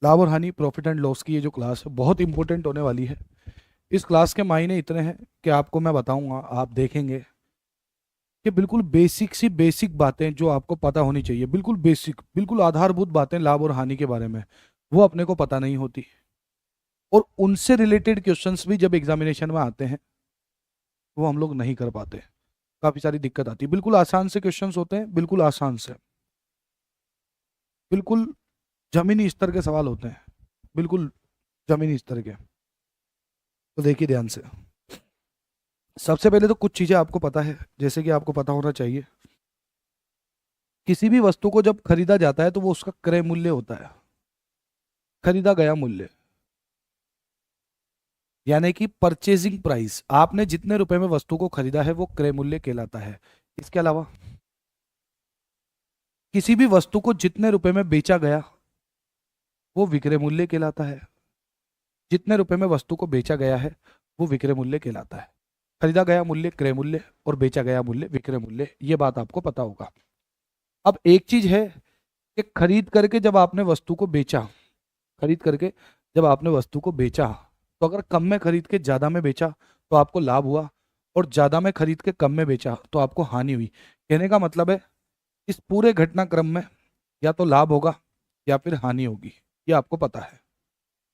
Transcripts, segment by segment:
लाभ और हानि, प्रॉफिट एंड लॉस की ये जो क्लास है बहुत इंपॉर्टेंट होने वाली है। इस क्लास के मायने इतने हैं कि आपको मैं बताऊंगा, आप देखेंगे कि बिल्कुल बेसिक सी बेसिक बातें जो आपको पता होनी चाहिए, बिल्कुल बेसिक, बिल्कुल आधारभूत बातें लाभ और हानि के बारे में, वो अपने को पता नहीं होती। और उनसे रिलेटेड क्वेश्चंस भी जब एग्जामिनेशन में आते हैं वो हम लोग नहीं कर पाते, काफी सारी दिक्कत आती है। बिल्कुल आसान से क्वेश्चंस होते हैं, बिल्कुल आसान से, बिल्कुल जमीनी स्तर के सवाल होते हैं, बिल्कुल जमीनी स्तर के। तो देखिए ध्यान से, सबसे पहले तो कुछ चीजें आपको पता है, जैसे कि आपको पता होना चाहिए, किसी भी वस्तु को जब खरीदा जाता है तो वो उसका क्रय मूल्य होता है, खरीदा गया मूल्य, यानी कि परचेजिंग प्राइस। आपने जितने रुपए में वस्तु को खरीदा है वो क्रय मूल्य कहलाता है। इसके अलावा किसी भी वस्तु को जितने रुपए में बेचा गया वो विक्रय मूल्य कहलाता है। जितने रुपए में वस्तु को बेचा गया है वो विक्रय मूल्य कहलाता है। खरीदा गया मूल्य क्रय मूल्य और बेचा गया मूल्य विक्रय मूल्य, ये बात आपको पता होगा। अब एक चीज है कि खरीद करके जब आपने वस्तु को बेचा, खरीद करके जब आपने वस्तु को बेचा, तो अगर कम में खरीद के ज्यादा में बेचा तो आपको लाभ हुआ, और ज्यादा में खरीद के कम में बेचा तो आपको हानि हुई। कहने का मतलब है इस पूरे घटनाक्रम में या तो लाभ होगा या फिर हानि होगी, ये आपको पता है।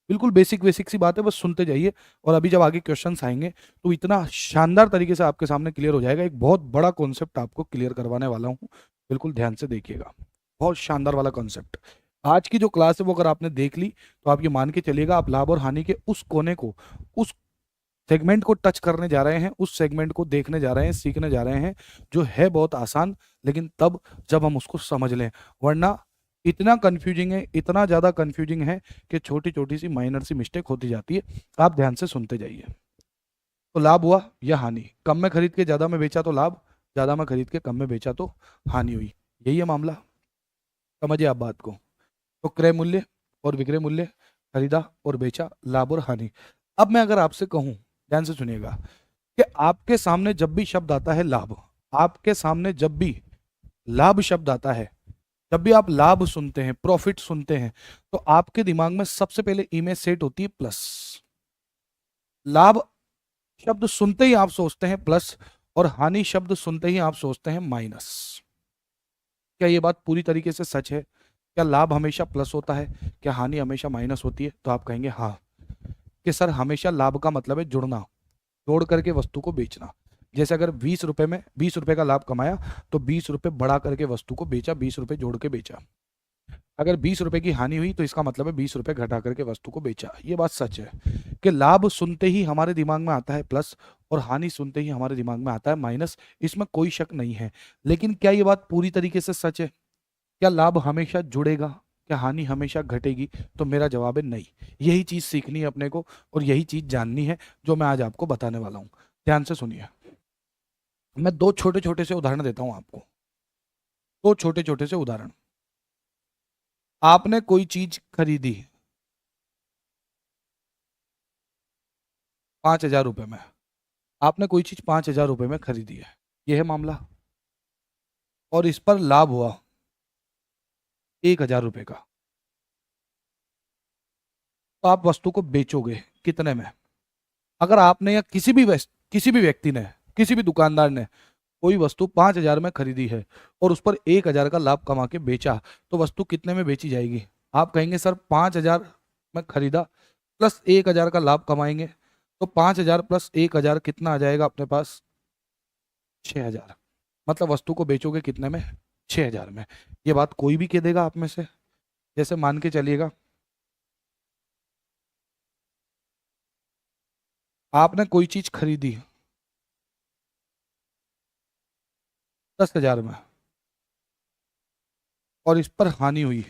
बिल्कुल बेसिक बेसिक सी बात है, बस सुनते जाइए। और अभी जब आगे क्वेश्चंस आएंगे तो इतना शानदार तरीके से आपके सामने क्लियर हो जाएगा। एक बहुत बड़ा कॉन्सेप्ट आपको क्लियर करवाने वाला हूँ, बिल्कुल ध्यान से देखिएगा। बहुत शानदार वाला कॉन्सेप्ट आज की जो क्लास है वो अगर आपने देख ली तो आप ये मान के चलिएगा, आप लाभ और हानि के उस कोने को, उस सेगमेंट को टच करने जा रहे हैं, उस सेगमेंट को देखने जा रहे हैं, सीखने जा रहे हैं, जो है बहुत आसान, लेकिन तब जब हम उसको समझ लें। वरना इतना कंफ्यूजिंग है, इतना ज्यादा कंफ्यूजिंग है कि छोटी छोटी सी माइनर सी मिस्टेक होती जाती है। आप ध्यान से सुनते जाइए। तो लाभ हुआ या हानि, कम में खरीद के ज्यादा में बेचा तो लाभ, ज्यादा में खरीद के कम में बेचा तो हानि हुई। यही है मामला, समझिए आप बात को। तो क्रय मूल्य और विक्रय मूल्य, खरीदा और बेचा, लाभ और हानि। अब मैं अगर आपसे कहूं, ध्यान से सुनिएगा, कि आपके सामने जब भी शब्द आता है लाभ, आपके सामने जब भी लाभ शब्द आता है, जब भी आप लाभ सुनते हैं, प्रॉफिट सुनते हैं, तो आपके दिमाग में सबसे पहले इमेज सेट होती है प्लस। लाभ शब्द सुनते ही आप सोचते हैं प्लस, और हानि शब्द सुनते ही आप सोचते हैं माइनस। क्या ये बात पूरी तरीके से सच है? क्या लाभ हमेशा प्लस होता है? क्या हानि हमेशा माइनस होती है? तो आप कहेंगे हाँ, कि सर हमेशा लाभ का मतलब है जुड़ना, जोड़ करके वस्तु को बेचना। जैसे अगर 20 रुपए में 20 रुपए का लाभ कमाया तो 20 रुपए बढ़ा करके वस्तु को बेचा, 20 रुपए जोड़ के बेचा। अगर 20 रुपए की हानि हुई तो इसका मतलब है 20 रुपए घटा करके वस्तु को बेचा। ये बात सच है कि लाभ सुनते ही हमारे दिमाग में आता है प्लस, और हानि सुनते ही हमारे दिमाग में आता है माइनस। इसमें कोई शक नहीं है। लेकिन क्या ये बात पूरी तरीके से सच है? क्या लाभ हमेशा जुड़ेगा? क्या हानि हमेशा घटेगी? तो मेरा जवाब है नहीं। यही चीज सीखनी है अपने को, और यही चीज जाननी है जो मैं आज आपको बताने वाला हूं। ध्यान से सुनिए, मैं दो छोटे छोटे से उदाहरण देता हूं आपको, दो छोटे छोटे से उदाहरण। आपने कोई चीज खरीदी 5,000 रुपए में, आपने कोई चीज 5,000 रुपए में खरीदी है, यह है मामला। और इस पर लाभ हुआ 1,000 रुपए का, तो आप वस्तु को बेचोगे कितने में? अगर आपने या किसी भी व्यक्ति ने, किसी भी दुकानदार ने कोई वस्तु 5,000 में खरीदी है और उस पर 1,000 का लाभ कमा के बेचा, तो वस्तु कितने में बेची जाएगी? आप कहेंगे सर 5,000 में खरीदा प्लस 1,000 का लाभ कमाएंगे, तो 5,000 प्लस 1,000 कितना आ जाएगा अपने पास? 6,000। मतलब वस्तु को बेचोगे कितने में? 6,000 में। ये बात कोई भी कह देगा आप में से? जैसे मान के चलिएगा, आपने कोई चीज खरीदी 10,000 में और इस पर हानि हुई,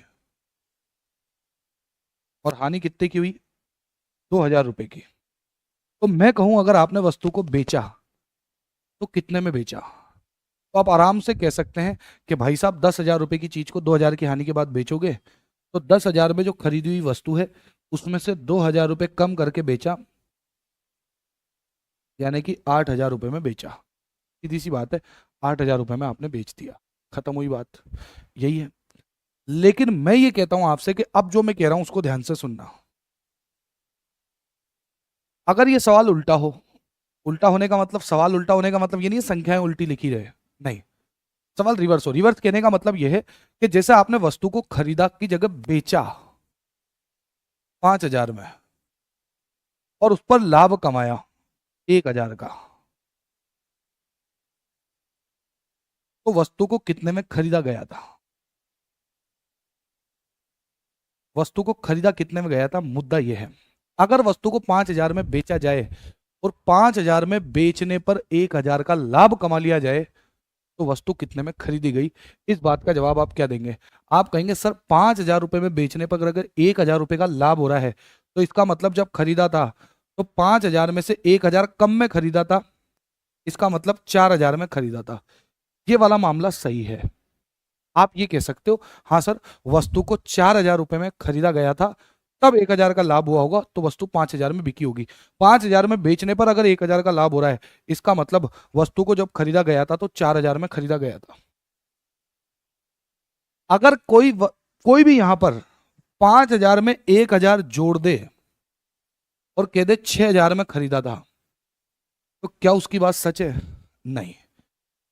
और हानि कितने की हुई? 2,000 रुपए की। तो मैं कहूं अगर आपने वस्तु को बेचा तो कितने में बेचा? तो आप आराम से कह सकते हैं कि भाई साहब 10,000 रुपए की चीज को 2,000 की हानि के बाद बेचोगे, तो 10,000 में जो खरीदी हुई वस्तु है उसमें से 2,000 रुपए कम करके बेचा, यानी कि 8,000 रुपए में बेचा। सीधी सी बात है, 8,000 रुपए में आपने बेच दिया, खत्म हुई बात। यही है। लेकिन मैं ये कहता हूं आपसे कि अब जो मैं कह रहा हूं उसको ध्यान से सुनना। अगर ये सवाल उल्टा हो, उल्टा होने का मतलब, सवाल उल्टा होने का मतलब ये नहीं है संख्याएं उल्टी लिखी रहे, नहीं, सवाल रिवर्स हो। रिवर्स कहने का मतलब यह है कि जैसे आपने वस्तु को खरीदा की जगह बेचा 5,000 में और उस पर लाभ कमाया 1,000 का, तो वस्तु को कितने में खरीदा गया था? वस्तु को खरीदा कितने में गया था, मुद्दा यह है। अगर वस्तु को 5,000 में बेचा जाए और 5,000 में बेचने पर 1,000 का लाभ कमा लिया जाए, तो वस्तु कितने में खरीदी गई? इस बात का जवाब आप क्या देंगे? आप कहेंगे सर 5,000 रुपए में बेचने पर अगर 1,000 रुपए का लाभ हो रहा है, तो इसका मतलब जब खरीदा था तो 5,000 में से 1,000 कम में खरीदा था, इसका मतलब 4,000 में खरीदा था। ये वाला मामला सही है। आप ये कह सकते हो हाँ सर, वस्तु को 4,000 रुपए में खरीदा गया था, तब 1,000 का लाभ हुआ होगा, तो वस्तु 5,000 में बिकी होगी। 5,000 में बेचने पर अगर 1,000 का लाभ हो रहा है, इसका मतलब वस्तु को जब खरीदा गया था तो 4,000 में खरीदा गया था। अगर कोई भी यहां पर 5,000 में 1,000 जोड़ दे और कह दे 6,000 में खरीदा था, तो क्या उसकी बात सच है? नहीं,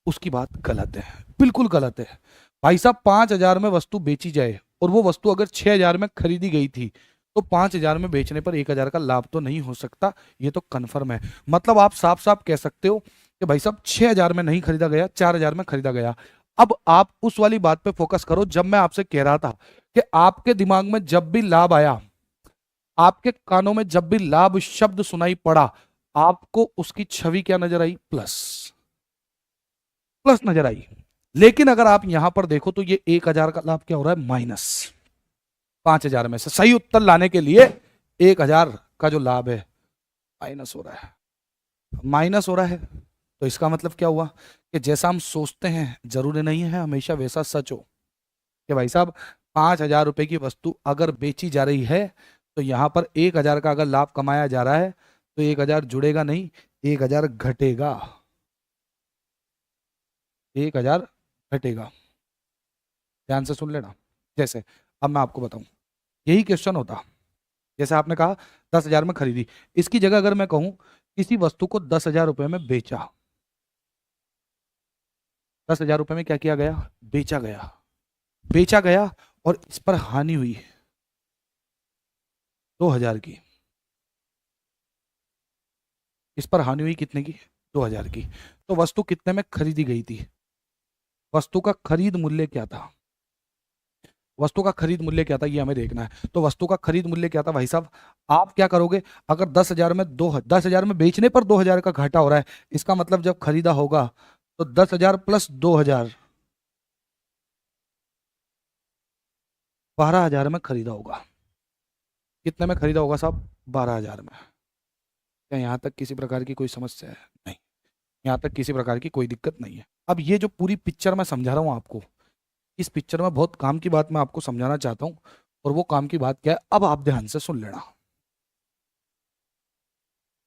उसकी बात गलत है, बिल्कुल गलत है। भाई साहब 5,000 में वस्तु बेची जाए और वो वस्तु अगर 6,000 में खरीदी गई थी, तो 5,000 में बेचने पर 1,000 का लाभ तो नहीं हो सकता, ये तो कन्फर्म है। मतलब आप साफ साफ कह सकते हो कि भाई साहब 6,000 में नहीं खरीदा गया, 4,000 में खरीदा गया। अब आप उस वाली बात पे फोकस करो जब मैं आपसे कह रहा था कि आपके दिमाग में जब भी लाभ आया, आपके कानों में जब भी लाभ शब्द सुनाई पड़ा, आपको उसकी छवि क्या नजर आई? प्लस, प्लस नजर आई। लेकिन अगर आप यहां पर देखो तो ये 1,000 का लाभ क्या हो रहा है? माइनस। 5,000 में से सही उत्तर लाने के लिए 1,000 का जो लाभ है माइनस हो रहा है, माइनस हो रहा है। तो इसका मतलब क्या हुआ कि जैसा हम सोचते हैं जरूरी नहीं है हमेशा वैसा सच हो। कि भाई साहब 5,000 रुपए की वस्तु अगर बेची जा रही है, तो यहां पर 1,000 का अगर लाभ कमाया जा रहा है, तो 1,000 जुड़ेगा नहीं, 1,000 घटेगा, 1,000 घटेगा। ध्यान से सुन लेना। जैसे अब मैं आपको बताऊं, यही क्वेश्चन होता, जैसे आपने कहा 10,000 में खरीदी, इसकी जगह अगर मैं कहूं किसी वस्तु को 10,000 रुपए में बेचा, 10,000 रुपए में क्या किया गया? बेचा गया, बेचा गया और इस पर हानि हुई 2,000 की, इस पर हानि हुई कितने की? 2,000 की। तो वस्तु कितने में खरीदी गई थी? वस्तु का खरीद मूल्य क्या था? वस्तु का खरीद मूल्य क्या था ये हमें देखना है। तो वस्तु का खरीद मूल्य क्या था भाई साहब? आप क्या करोगे, अगर 10,000 में 10,000 में बेचने पर 2,000 का घाटा हो रहा है, इसका मतलब जब खरीदा होगा तो 10,000 प्लस 2,000, 12,000 में खरीदा होगा। कितने में खरीदा होगा साहब? 12,000 में। क्या यहाँ तक किसी प्रकार की कोई समस्या है? नहीं, यहाँ तक किसी प्रकार की कोई दिक्कत नहीं है। अब ये जो पूरी पिक्चर मैं समझा रहा हूँ आपको, इस पिक्चर में बहुत काम की बात मैं आपको समझाना चाहता हूँ, और वो काम की बात क्या है अब आप ध्यान से सुन लेना,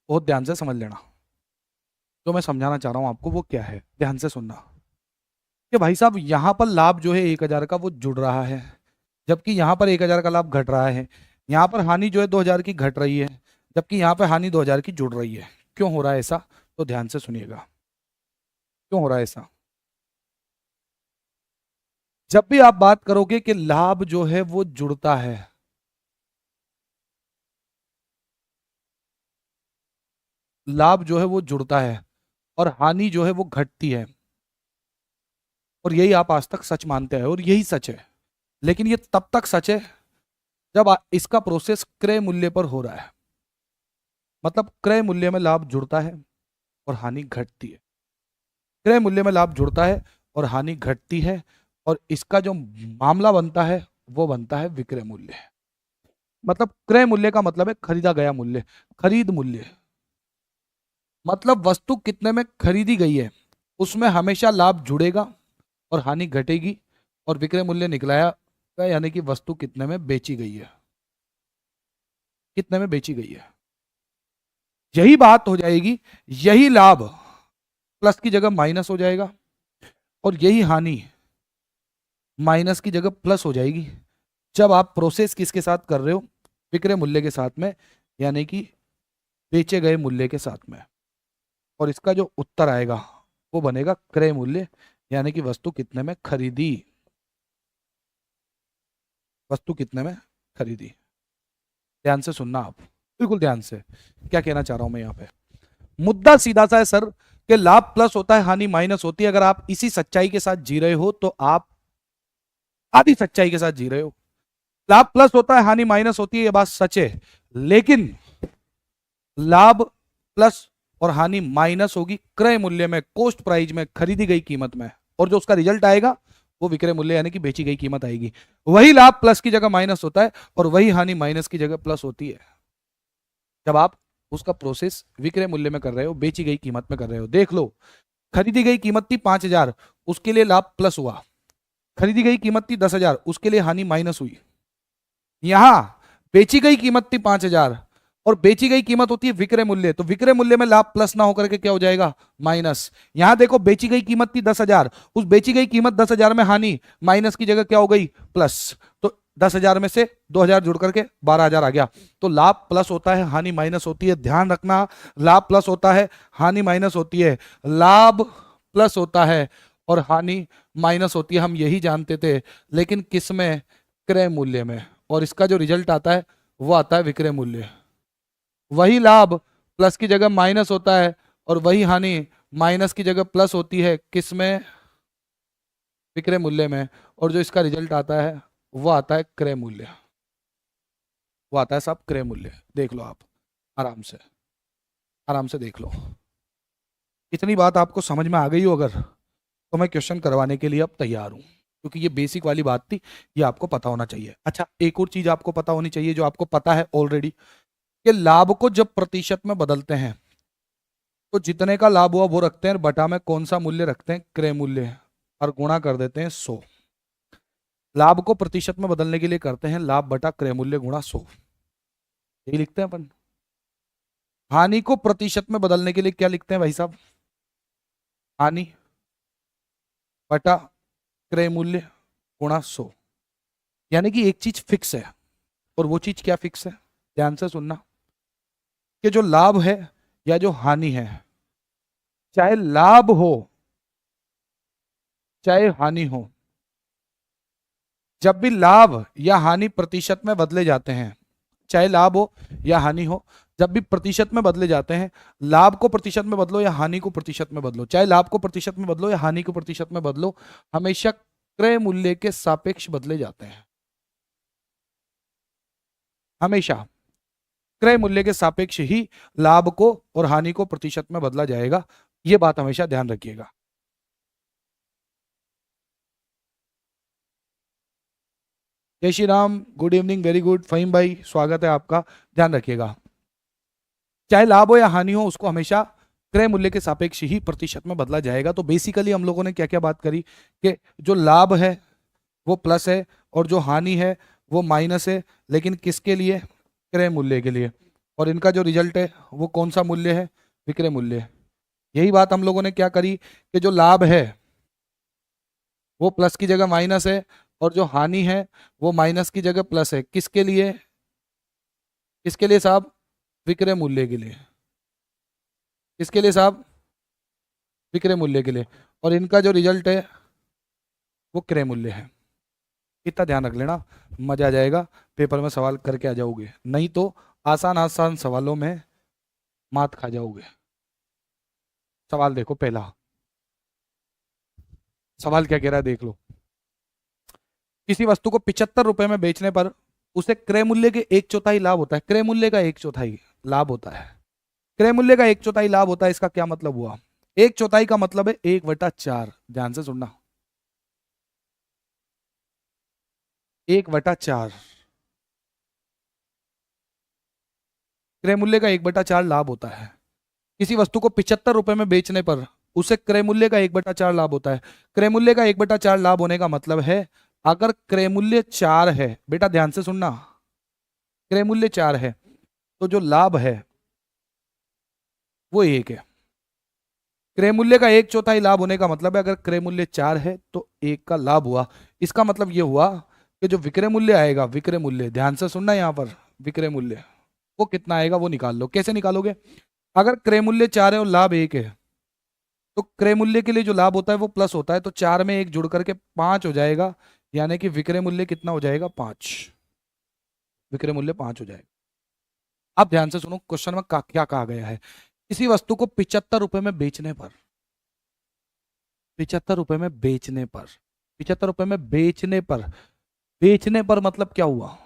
बहुत ध्यान से समझ लेना। जो मैं समझाना चाह रहा हूँ आपको वो क्या है, ध्यान से सुनना। कि भाई साहब यहाँ पर लाभ जो है 1,000 का वो जुड़ रहा है, जबकि यहाँ पर 1,000 का लाभ घट रहा है। यहाँ पर हानि जो है 2,000 की घट रही है, जबकि यहाँ पर हानि 2,000 की जुड़ रही है। क्यों हो रहा है ऐसा? तो ध्यान से सुनिएगा, क्यों हो रहा है ऐसा। जब भी आप बात करोगे कि लाभ जो है वो जुड़ता है, लाभ जो है वो जुड़ता है और हानि जो है वो घटती है, और यही आप आज तक सच मानते हैं और यही सच है। लेकिन ये तब तक सच है जब इसका प्रोसेस क्रय मूल्य पर हो रहा है। मतलब क्रय मूल्य में लाभ जुड़ता है और हानि घटती है, क्रय मूल्य में लाभ जुड़ता है और हानि घटती है, और इसका जो मामला बनता है वो बनता है विक्रय मूल्य। मतलब क्रय मूल्य का मतलब है खरीदा गया मूल्य, खरीद मूल्य। मतलब वस्तु कितने में खरीदी गई है उसमें हमेशा लाभ जुड़ेगा और हानि घटेगी, और विक्रय मूल्य निकलाया यानी कि वस्तु कितने में बेची गई है, कितने में बेची गई है। यही बात हो जाएगी, यही लाभ प्लस की जगह माइनस हो जाएगा, और यही हानि माइनस की जगह प्लस हो जाएगी जब आप प्रोसेस किसके साथ कर रहे हो, विक्रय मूल्य के साथ में, यानी कि बेचे गए मूल्य के साथ में। और इसका जो उत्तर आएगा वो बनेगा क्रय मूल्य, यानी कि वस्तु कितने में खरीदी, वस्तु कितने में खरीदी। ध्यान से सुनना आप, बिल्कुल ध्यान से, क्या कहना चाह रहा हूं मैं यहाँ पे। मुद्दा सीधा सा है सर कि लाभ प्लस होता है, हानि माइनस होती है। अगर आप इसी सच्चाई के साथ जी रहे हो तो आप आधी सच्चाई के साथ जी रहे हो। लाभ प्लस होता है, हानि माइनस होती है, ये बात सच है, लेकिन लाभ प्लस और हानि माइनस होगी क्रय मूल्य में, कॉस्ट प्राइस में, खरीदी गई कीमत में, और जो उसका रिजल्ट आएगा वो विक्रय मूल्य यानी कि बेची गई कीमत आएगी। वही लाभ प्लस की जगह माइनस होता है और वही हानि माइनस की जगह प्लस होती है जब आप उसका प्रोसेस विक्रय मूल्य में कर रहे हो, बेची गई कीमत में कर रहे हो। देख लो, खरीदी गई कीमत थी 5,000, उसके लिए लाभ प्लस हुआ। खरीदी गई कीमत थी 10,000, उसके लिए हानि माइनस हुई। यहां बेची गई कीमत थी 5,000 और बेची गई कीमत होती है विक्रय मूल्य, तो विक्रय मूल्य में लाभ प्लस ना होकर के क्या हो जाएगा, माइनस। यहां देखो, बेची गई कीमत थी 10,000, उस बेची गई कीमत 10,000 में हानि माइनस की जगह क्या हो गई, प्लस। तो 10,000 में से 2,000 जुड़ करके 12,000 आ गया। तो लाभ प्लस होता है, हानि माइनस होती है। ध्यान रखना, लाभ प्लस होता है, हानि माइनस होती है। लाभ प्लस होता है और हानि माइनस होती है, हम यही जानते थे, लेकिन किस में, क्रय मूल्य में। और इसका जो रिजल्ट आता है वो आता है विक्रय मूल्य। वही लाभ प्लस की जगह माइनस होता है और वही हानि माइनस की जगह प्लस होती है, किसमें, विक्रय मूल्य में। और जो इसका रिजल्ट आता है वो आता है क्रय मूल्य, वो आता है साहब क्रय मूल्य। देख लो आप, आराम से, आराम से देख लो। इतनी बात आपको समझ में आ गई हो अगर, तो मैं क्वेश्चन करवाने के लिए अब तैयार हूं, क्योंकि ये बेसिक वाली बात थी, ये आपको पता होना चाहिए। अच्छा, एक और चीज आपको पता होनी चाहिए जो आपको पता है ऑलरेडी, कि लाभ को जब प्रतिशत में बदलते हैं तो जितने का लाभ हुआ वो रखते हैं, बटा में कौन सा मूल्य रखते हैं, क्रय मूल्य, और गुणा कर देते हैं 100। लाभ को प्रतिशत में बदलने के लिए करते हैं लाभ बटा क्रय मूल्य गुणा 100, यही लिखते हैं अपन। हानि को प्रतिशत में बदलने के लिए क्या लिखते हैं भाई साहब, हानि बटा क्रय मूल्य गुणा 100। यानी कि एक चीज फिक्स है, और वो चीज क्या फिक्स है, ध्यान से सुनना, कि जो लाभ है या जो हानि है, चाहे लाभ हो चाहे हानि हो, जब भी लाभ या हानि प्रतिशत में बदले जाते हैं, चाहे लाभ हो या हानि हो, जब भी प्रतिशत में बदले जाते हैं, लाभ को प्रतिशत में बदलो या हानि को प्रतिशत में बदलो, चाहे लाभ को प्रतिशत में बदलो या हानि को प्रतिशत में बदलो, हमेशा क्रय मूल्य के सापेक्ष बदले जाते हैं। हमेशा क्रय मूल्य के सापेक्ष ही लाभ को और हानि को प्रतिशत में बदला जाएगा, यह बात हमेशा ध्यान रखिएगा। जय Shri Ram, good evening, very good Fahim भाई, स्वागत है आपका। ध्यान रखिएगा, चाहे लाभ हो या हानि हो, उसको हमेशा क्रय मूल्य के सापेक्ष ही प्रतिशत में बदला जाएगा। तो बेसिकली हम लोगों ने क्या क्या बात करी, कि जो लाभ है वो प्लस है और जो हानि है वो माइनस है, लेकिन किसके लिए, क्रय मूल्य के लिए। और इनका जो रिजल्ट है वो कौन सा मूल्य है, विक्रय मूल्य। यही बात हम लोगों ने क्या करी, कि जो लाभ है वो प्लस की जगह माइनस है और जो हानि है वो माइनस की जगह प्लस है, किसके लिए, किसके लिए साहब, विक्रय मूल्य के लिए। किसके लिए साहब, विक्रय मूल्य के लिए। और इनका जो रिजल्ट है वो क्रय मूल्य है। इतना ध्यान रख लेना, मजा आ जाएगा, पेपर में सवाल करके आ जाओगे, नहीं तो आसान आसान सवालों में मात खा जाओगे। सवाल देखो, पहला सवाल क्या कह रहा है देख लो। किसी वस्तु को 75 रुपए में बेचने पर उसे क्रय मूल्य के 1/4 लाभ होता है। क्रय मूल्य का 1/4 लाभ होता है, क्रय मूल्य का 1/4 लाभ होता है। इसका क्या मतलब हुआ, 1/4 का मतलब है 1/4। ध्यान से सुनना, 1/4 क्रय मूल्य का 1/4 लाभ होता है। किसी वस्तु को 75 रुपए में बेचने पर उसे क्रय मूल्य का 1/4 लाभ होता है। क्रय मूल्य का 1/4 लाभ होने का मतलब है, अगर क्रय मूल्य 4 है, बेटा ध्यान से सुनना, क्रय मूल्य 4 है तो जो लाभ है वो 1 है। क्रय मूल्य का 1/4 लाभ होने का मतलब है अगर क्रय मूल्य 4 है तो 1 का लाभ हुआ। इसका मतलब ये हुआ कि जो विक्रय मूल्य आएगा, विक्रय मूल्य, ध्यान से सुनना यहाँ पर, विक्रय मूल्य वो कितना आएगा वो निकाल लो। कैसे निकालोगे? अगर क्रय मूल्य 4 है और लाभ 1 है तो क्रय मूल्य के लिए जो लाभ होता है वो प्लस होता है, तो 4 में 1 जुड़ करके 5 हो जाएगा, यानी कि विक्रय मूल्य कितना हो जाएगा? 5। विक्रय मूल्य 5 हो जाएगा। अब ध्यान से सुनो, क्वेश्चन में क्या कहा गया है। किसी वस्तु को 75 रुपए में बेचने पर, 75 रुपए में बेचने पर, 75 रुपए में बेचने पर, बेचने पर मतलब क्या हुआ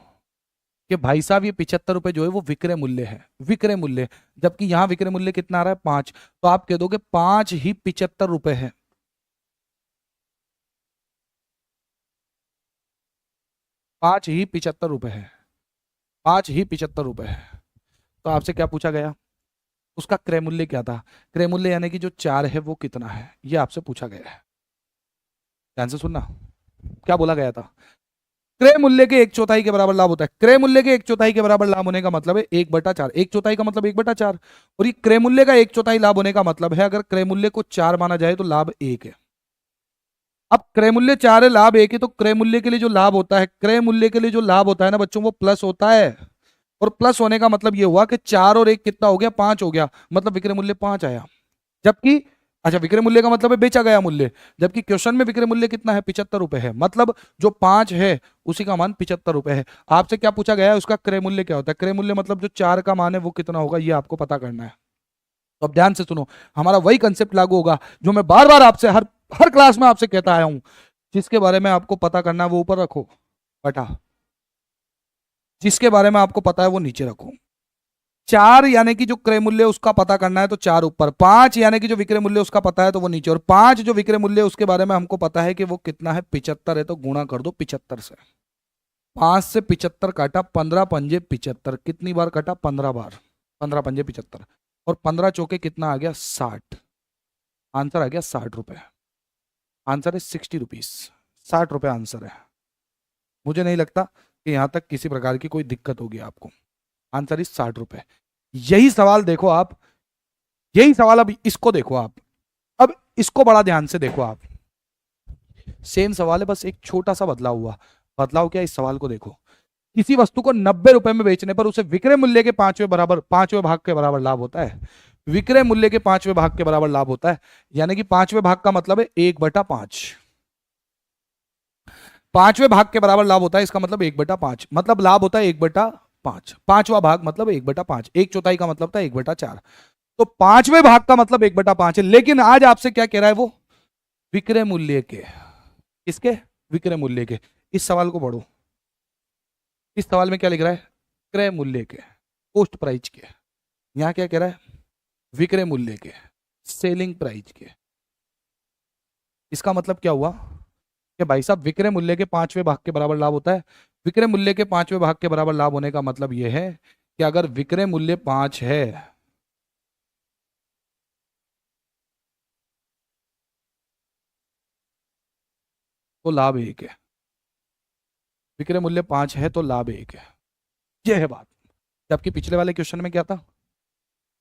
कि भाई साहब ये 75 रुपए जो है वो विक्रय मूल्य है, विक्रय मूल्य, जबकि यहां विक्रय मूल्य कितना आ रहा है? 5। तो आप कह दोगे 5 ही 75 रुपए है। 5 ही 75 रुपए है, 5 ही 75 रुपए है। तो आपसे क्या पूछा गया? उसका क्रय मूल्य क्या था? क्रय मूल्य यानी कि जो 4 है वो कितना है, ये आपसे पूछा गया है। ध्यान से सुनना, क्या बोला गया था? क्रय मूल्य के 1/4 के बराबर लाभ होता है। क्रय मूल्य के 1/4 के बराबर लाभ होने का मतलब है 1/4, 1/4 का मतलब 1/4, और ये क्रय मूल्य का 1/4 लाभ होने का मतलब है अगर क्रय मूल्य को 4 माना जाए तो लाभ 1 है। अब क्रय मूल्य 4 है, लाभ 1 है, तो क्रय मूल्य के लिए जो लाभ होता है, क्रय मूल्य के लिए जो लाभ होता है ना बच्चों, वो प्लस होता है। और प्लस होने का मतलब ये हुआ कि 4 और 1 कितना हो गया? 5 हो गया, मतलब विक्रय मूल्य 5 आया। जबकि अच्छा, विक्रय मूल्य का मतलब है बेचा गया मूल्य, जबकि क्वेश्चन में विक्रय मूल्य कितना है? 75 रुपए है, मतलब जो 5 है उसी का मान 75 रुपए है। आपसे क्या पूछा गया है? उसका क्रय मूल्य क्या होता है? क्रय मूल्य मतलब जो 4 का मान है वो कितना होगा, ये आपको पता करना है। तो अब ध्यान से सुनो, हमारा वही कंसेप्ट लागू होगा जो मैं बार बार आपसे हर हर क्लास में आपसे कहता आया हूं। जिसके बारे में आपको पता करना है वो ऊपर रखो बेटा, जिसके बारे में आपको पता है वो नीचे रखो। 4 यानी कि जो क्रय मूल्य उसका पता करना है तो 4 ऊपर, 5 यानी कि जो विक्रय मूल्य उसका पता है तो वो नीचे, और 5 जो विक्रय मूल्य उसके बारे में हमको पता है कि वो कितना है? 75 है, तो गुणा कर दो 75 से। 5 से 75 काटा, 15 पंजे 75, कितनी बार काटा? 15 बार, 15 पंजे 75, और 15 चौके कितना आ गया? 60। आंसर आ गया 60 रुपए। आंसर है 60 रुपीज, 60 रुपए आंसर है। मुझे नहीं लगता कि यहां तक किसी प्रकार की कोई दिक्कत होगी आपको। आंसर इज 60 रुपए। यही सवाल देखो आप, यही सवाल अब इसको देखो आप, अब इसको बड़ा ध्यान से देखो आप। सेम सवाल है, बस एक छोटा सा बदलाव हुआ। बदलाव क्या? इस सवाल को देखो। किसी वस्तु को 90 रुपए में बेचने पर उसे विक्रय मूल्य के 5वें भाग के बराबर लाभ होता है। विक्रय मूल्य के 5वें भाग के बराबर लाभ होता है, यानी कि 5वें भाग का मतलब है 1/5। 5वें भाग के बराबर लाभ होता है, इसका मतलब 1/5, मतलब लाभ होता है 1/5। 5वां भाग मतलब 1/5, 1/4 का मतलब था 1/4। तो 5वें भाग का मतलब 1/5 है, लेकिन आज आपसे क्या कह रहा है वो? विक्रय मूल्य के, किसके? विक्रय मूल्य के। इस सवाल को पढ़ो, इस सवाल में क्या लिख रहा है? क्रय मूल्य के, पोस्ट प्राइस के। यहां क्या कह रहा है? विक्रय मूल्य के, सेलिंग प्राइस के। इसका मतलब क्या हुआ कि भाई साहब विक्रय मूल्य के 5वें भाग के बराबर लाभ होता है। विक्रय मूल्य के 5वें भाग के बराबर लाभ होने का मतलब यह है कि अगर विक्रय मूल्य 5 है तो लाभ 1 है। विक्रय मूल्य 5 है तो लाभ 1 है, यह है बात। जबकि पिछले वाले क्वेश्चन में क्या था?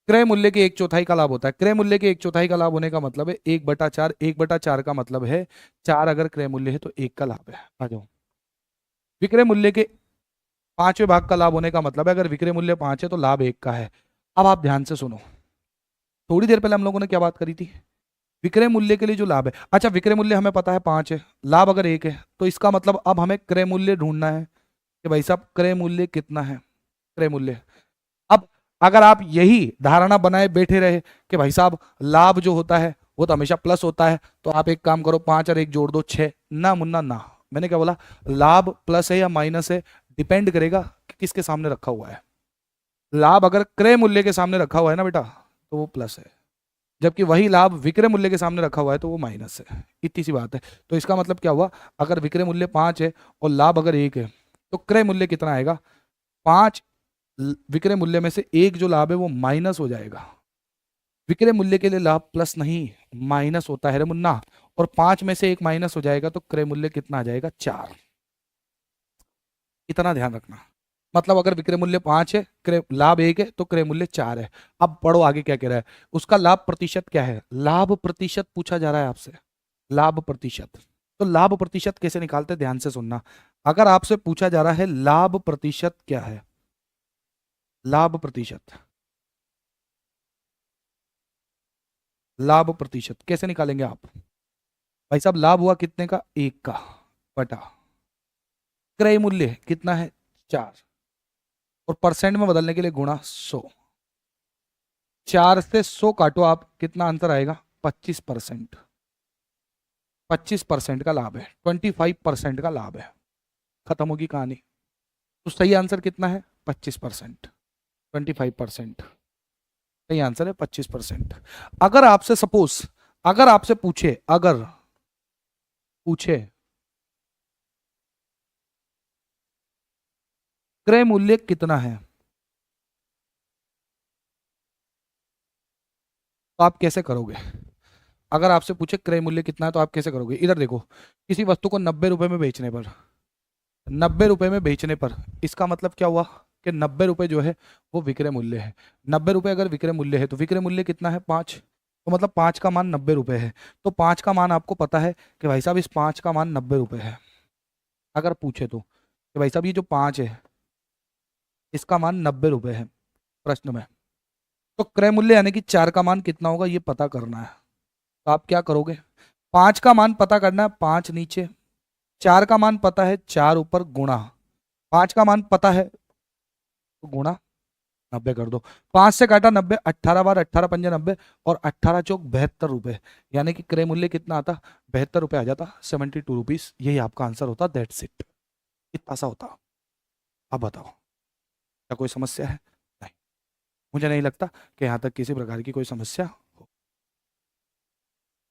क्रय मूल्य के 1/4 का लाभ होता है। क्रय मूल्य के 1/4 का लाभ होने का मतलब है 1/4। 1/4 का मतलब है 4 अगर क्रय मूल्य है तो 1 का लाभ है। आ जाओ। विक्रय मूल्य के 5वें भाग का लाभ होने का मतलब है अगर विक्रय मूल्य 5 है तो लाभ 1 का है। अब आप ध्यान से सुनो, थोड़ी देर पहले हम लोगों ने क्या बात करी थी? विक्रय मूल्य के लिए जो लाभ है, अच्छा विक्रय मूल्य हमें पता है 5 है, लाभ अगर 1 है, तो इसका मतलब अब हमें क्रय मूल्य ढूंढना है कि भाई साहब क्रय मूल्य कितना है? क्रय मूल्य। अब अगर आप यही धारणा बनाए बैठे रहे कि भाई साहब लाभ जो होता है वो तो हमेशा प्लस होता है, तो आप एक काम करो, 5 और 1 जोड़ दो 6। ना मुन्ना ना, मैंने क्या बोला? लाभ प्लस है या माइनस है डिपेंड करेगा कि किसके सामने रखा हुआ है। लाभ अगर क्रय मूल्य के सामने रखा हुआ है ना बेटा तो वो प्लस है, जबकि वही लाभ विक्रय मूल्य के सामने रखा हुआ है तो वो माइनस है। इतनी सी बात है। तो इसका मतलब क्या हुआ? अगर विक्रय मूल्य 5 है और लाभ अगर 1 है तो क्रय मूल्य कितना आएगा? 5 विक्रय मूल्य में से 1 जो लाभ है वो माइनस हो जाएगा। विक्रय मूल्य के लिए लाभ प्लस नहीं माइनस होता है रे मुन्ना, और 5 में से 1 माइनस हो जाएगा तो क्रय मूल्य कितना आ जाएगा? 4। इतना ध्यान रखना। मतलब अगर विक्रय मूल्य 5 है, क्रय लाभ 1 है, तो क्रय मूल्य 4 है। अब पढ़ो आगे क्या कह रहा है। उसका लाभ प्रतिशत क्या है, लाभ प्रतिशत पूछा जा रहा है आपसे, लाभ प्रतिशत। तो लाभ प्रतिशत कैसे निकालते हैं, ध्यान से सुनना। अगर आपसे पूछा जा रहा है लाभ प्रतिशत क्या है, लाभ प्रतिशत, लाभ प्रतिशत कैसे निकालेंगे आप। भाई साहब लाभ हुआ कितने का, 1 का, बटा क्रय मूल्य कितना है, 4, और परसेंट में बदलने के लिए गुणा 100। 4 से 100 काटो आप, कितना आंसर आएगा, 25%। 25% का लाभ है, 25% का लाभ है, खत्म होगी कहानी। तो सही आंसर कितना है, 25%। 25%, सही आंसर है 25%। अगर आपसे सपोज, अगर आपसे पूछे, अगर पूछे क्रय मूल्य कितना है, तो आप कैसे करोगे। अगर आपसे पूछे क्रय मूल्य कितना है तो आप कैसे करोगे। इधर देखो, किसी वस्तु को 90 रुपए में बेचने पर, 90 रुपए में बेचने पर, इसका मतलब क्या हुआ कि 90 रुपए जो है वो विक्रय मूल्य है। 90 रुपए अगर विक्रय मूल्य है तो विक्रय मूल्य कितना है, 5। तो मतलब 5 का मान 90 रुपए है। तो 5 का मान आपको पता है कि भाई साहब इस 5 का मान 90 रुपए है। अगर पूछे तो कि भाई साहब ये जो 5 है इसका मान 90 रुपए है प्रश्न में, तो क्रय मूल्य यानी कि 4 का मान कितना होगा ये पता करना है। तो आप क्या करोगे, 5 का मान पता करना है, 5 नीचे, 4 का मान पता है, 4 ऊपर, गुणा 5 का मान पता है तो गुणा 90 कर दो। 5 से काटा 90, 18 बार 18 पंजे 90, और 18 चौक 72 रुपए, यानी कि क्रय मूल्य कितना आता, 72 रुपए आ जाता, 72 रुपीज। यही आपका आंसर होता, दैट्स इट। इतना सा होता। अब बताओ क्या कोई समस्या है, नहीं, मुझे नहीं लगता कि यहाँ तक किसी प्रकार की कोई समस्या हो।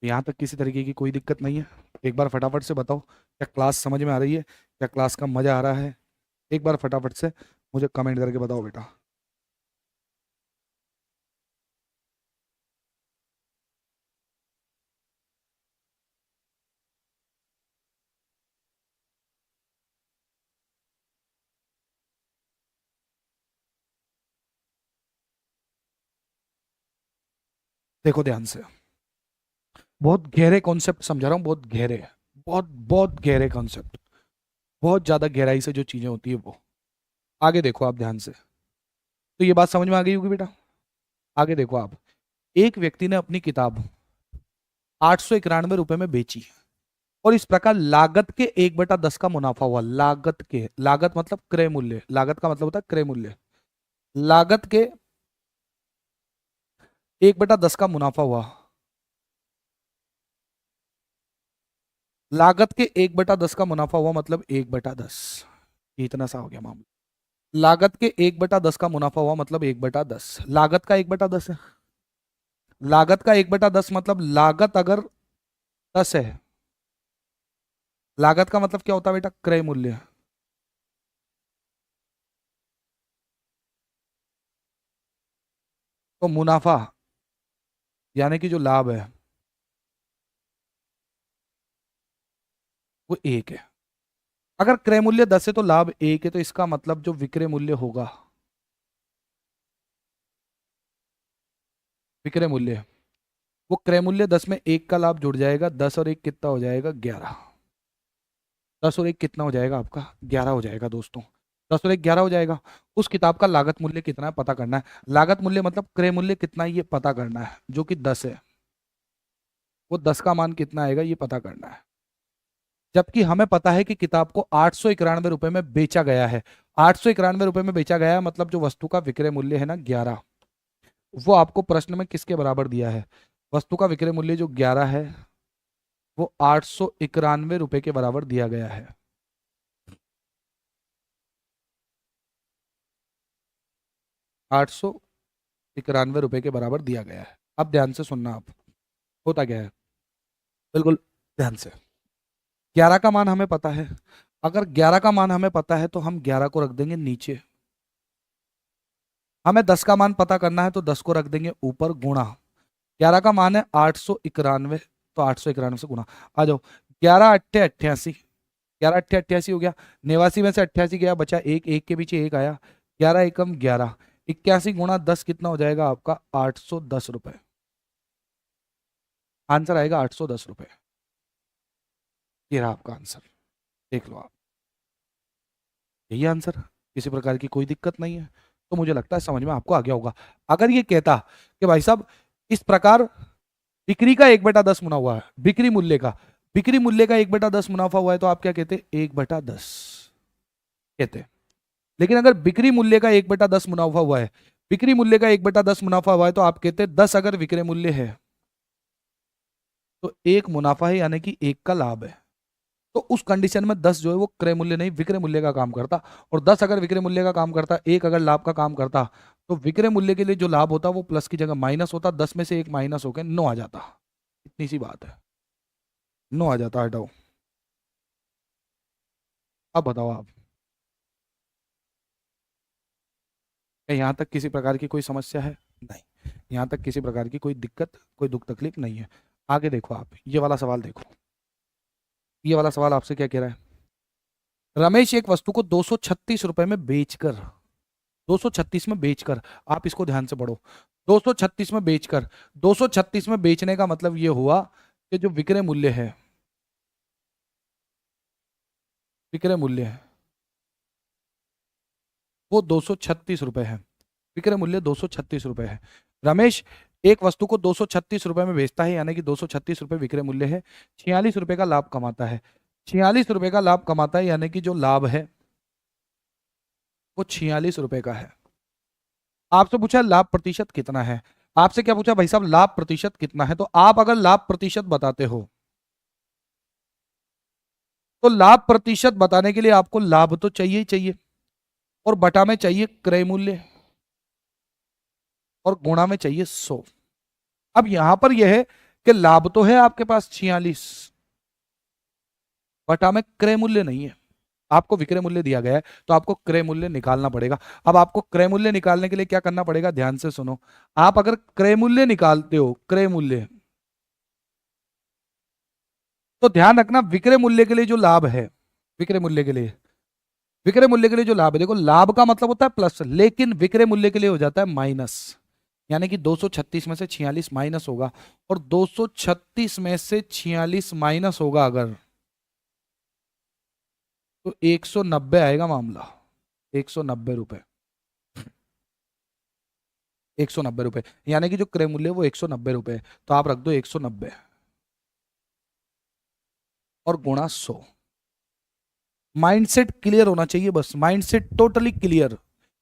यहाँ तक किसी तरीके की कोई दिक्कत नहीं है। एक बार फटाफट से बताओ, क्या क्लास समझ में आ रही है, क्या क्लास का मजा आ रहा है। एक बार फटाफट से मुझे कमेंट करके बताओ बेटा। देखो ध्यान से, बहुत गहरे कॉन्सेप्ट समझा रहा हूँ, बहुत गहरे, बहुत बहुत गहरे कॉन्सेप्ट, बहुत ज्यादा गहराई से जो चीजें होती है वो। आगे देखो आप ध्यान से, तो ये बात समझ में आ गई होगी बेटा। आगे देखो आप, एक व्यक्ति ने अपनी किताब 891 रुपए में बेची, और इस प्रकार लागत के 1/10 का मुनाफा हुआ। लागत के, लागत मतलब क्रय मूल्य, लागत का मतलब होता है क्रय मूल्य। लागत के 1/10 का मुनाफा हुआ, लागत के 1/10 का मुनाफा हुआ मतलब 1/10, इतना सा हो गया मामला। लागत के 1/10 का मुनाफा हुआ मतलब 1/10, लागत का 1/10 है। लागत का 1/10 मतलब लागत अगर 10 है, लागत का मतलब क्या होता है बेटा, क्रय मूल्य। तो मुनाफा यानी कि जो लाभ है वो 1 है। अगर क्रय मूल्य 10 है तो लाभ 1 है, तो इसका मतलब जो विक्रय मूल्य होगा, विक्रय मूल्य, वो क्रय मूल्य 10 में 1 का लाभ जुड़ जाएगा, 10 और 1 कितना हो जाएगा, 11। 10 और 1 कितना हो जाएगा आपका, 11 हो जाएगा दोस्तों। 10 और 1 11 हो जाएगा। उस किताब का लागत मूल्य कितना है पता करना है। लागत मूल्य मतलब क्रय मूल्य कितना है ये पता करना है, जो कि 10 है। वो 10 का मान कितना आएगा ये पता करना है। जबकि हमें पता है कि किताब को 891 रुपए में बेचा गया है। 891 रुपए में बेचा गया है मतलब जो वस्तु का विक्रय मूल्य है ना 11, वो आपको प्रश्न में किसके बराबर दिया है, वस्तु का विक्रय मूल्य जो 11 है वो 891 रुपए के बराबर दिया गया है। 891 रुपए के बराबर दिया गया है। अब ध्यान से सुनना आप, होता क्या है, बिल्कुल ध्यान से। 11 का मान हमें पता है, अगर 11 का मान हमें पता है तो हम 11 को रख देंगे नीचे। हमें 10 का मान पता करना है तो 10 को रख देंगे ऊपर, गुणा 11 का मान है 891, तो 891 से गुणा। आ जाओ, 11 8 88, 11 अट्ठे 88 हो गया। 89 में से 88 गया, बचा एक, एक के पीछे एक आया, 11 एकम 11, 81 गुणा 10 कितना हो जाएगा आपका 810 रुपए। आंसर आएगा 810 रुपए। ये रहा आपका आंसर, देख लो आप, यही आंसर, किसी प्रकार की कोई दिक्कत नहीं है। तो मुझे लगता है समझ में आपको आ गया होगा। अगर ये कहता कि भाई साहब इस प्रकार बिक्री का 1/10 मुनाफा है, बिक्री मूल्य का 1/10 मुनाफा हुआ है, तो आप क्या कहते? 1/10 कहते। लेकिन अगर बिक्री मूल्य का 1/10 मुनाफा हुआ है, बिक्री मूल्य का 1/10 मुनाफा हुआ है, तो आप कहते 10 अगर विक्रय मूल्य है तो 1 मुनाफा है, यानी कि 1 का लाभ है। तो उस कंडीशन में 10 जो है वो क्रय मूल्य नहीं विक्रय मूल्य का काम करता, और 10 अगर विक्रय मूल्य का काम करता, 1 अगर लाभ का काम करता, तो विक्रय मूल्य के लिए जो लाभ होता वो प्लस की जगह माइनस होता, 10 में से 1 माइनस होकर 9 आ जाता। इतनी सी बात है, 9 आ जाता। हटाओ, अब बताओ आप, क्या यहाँ तक किसी प्रकार की कोई समस्या है? नहीं, यहाँ तक किसी प्रकार की कोई दिक्कत, कोई दुख तकलीफ नहीं है। आगे देखो आप, ये वाला सवाल देखो, ये वाला सवाल आपसे क्या कह रहा है? रमेश एक वस्तु को 236 रुपए में बेचकर, 236 में बेचकर, आप इसको ध्यान से पढ़ो, 236 में बेचकर, 236 में बेचने का मतलब ये हुआ कि जो विक्रय मूल्य है, विक्रय मूल्य है वो 236 रुपए है, विक्रय मूल्य 236 रुपए है। रमेश एक वस्तु को 236 रुपए में बेचता है, यानी कि 236 रुपए विक्रय मूल्य है, 46 रुपए का लाभ कमाता है, 46 रुपए का लाभ कमाता है, यानी कि जो लाभ है वो 46 रुपए का है। आपसे पूछा लाभ प्रतिशत कितना है, आपसे क्या पूछा भाई साहब लाभ प्रतिशत कितना है, तो आप अगर लाभ प्रतिशत बताते हो तो लाभ प्रतिशत बताने के लिए आपको लाभ तो चाहिए ही चाहिए, और बटा में चाहिए क्रय मूल्य, और गुणा में चाहिए 100। अब यहां पर यह है कि लाभ तो है आपके पास 46, बटा में क्रय मूल्य नहीं है, आपको विक्रय मूल्य दिया गया है, तो आपको क्रय मूल्य निकालना पड़ेगा। अब आपको क्रय मूल्य निकालने के लिए क्या करना पड़ेगा, ध्यान से सुनो। आप अगर क्रय मूल्य निकालते हो, क्रय मूल्य, तो ध्यान रखना विक्रय मूल्य के लिए जो लाभ है, विक्रय मूल्य के लिए, विक्रय मूल्य के लिए जो लाभ है, देखो लाभ का मतलब होता है प्लस, लेकिन विक्रय मूल्य के लिए हो जाता है माइनस, यानी कि 236 में से 46 माइनस होगा, और 236 में से 46 माइनस होगा अगर, तो 190 आएगा मामला, 190 रुपए, 190 रुपए, यानी कि जो क्रय मूल्य है वो 190 रुपए है, तो आप रख दो 190 और गुणा 100। माइंडसेट क्लियर होना चाहिए, बस माइंडसेट टोटली क्लियर,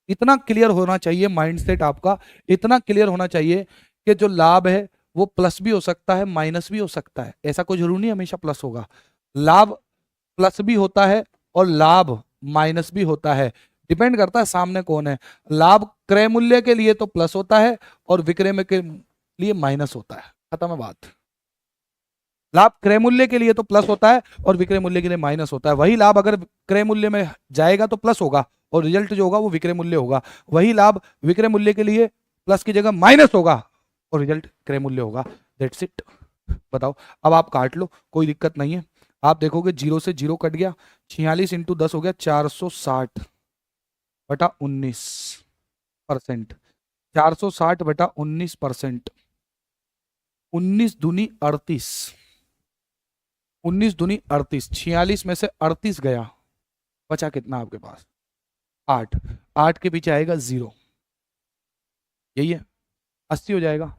इतना क्लियर होना चाहिए माइंडसेट आपका, इतना क्लियर होना चाहिए कि जो लाभ है वो प्लस भी हो सकता है माइनस भी हो सकता है, ऐसा कोई जरूरी नहीं हमेशा प्लस होगा। लाभ प्लस भी होता है और लाभ माइनस भी होता है, डिपेंड करता है सामने कौन है। लाभ क्रय मूल्य के लिए तो प्लस होता है और विक्रय में के लिए माइनस होता है, खत्म है बात। लाभ क्रय मूल्य के लिए तो प्लस होता है और विक्रय मूल्य के लिए माइनस होता है। वही लाभ अगर क्रय मूल्य में जाएगा तो प्लस होगा और रिजल्ट जो होगा वो विक्रय मूल्य होगा। वही लाभ विक्रय मूल्य के लिए प्लस की जगह माइनस होगा और रिजल्ट क्रय मूल्य होगा। That's it. बताओ, अब आप काट लो, कोई दिक्कत नहीं है। आप देखोगे 0 से 0 कट गया, 46 इंटू 10 हो गया 460 बटा 19%, 460 बटा 19%, 19 दूनी 38, 19 दूनी 38, 46 में से 38 गया, बचा कितना आपके पास 8, 8 के पीछे आएगा 0, यही है 80 हो जाएगा।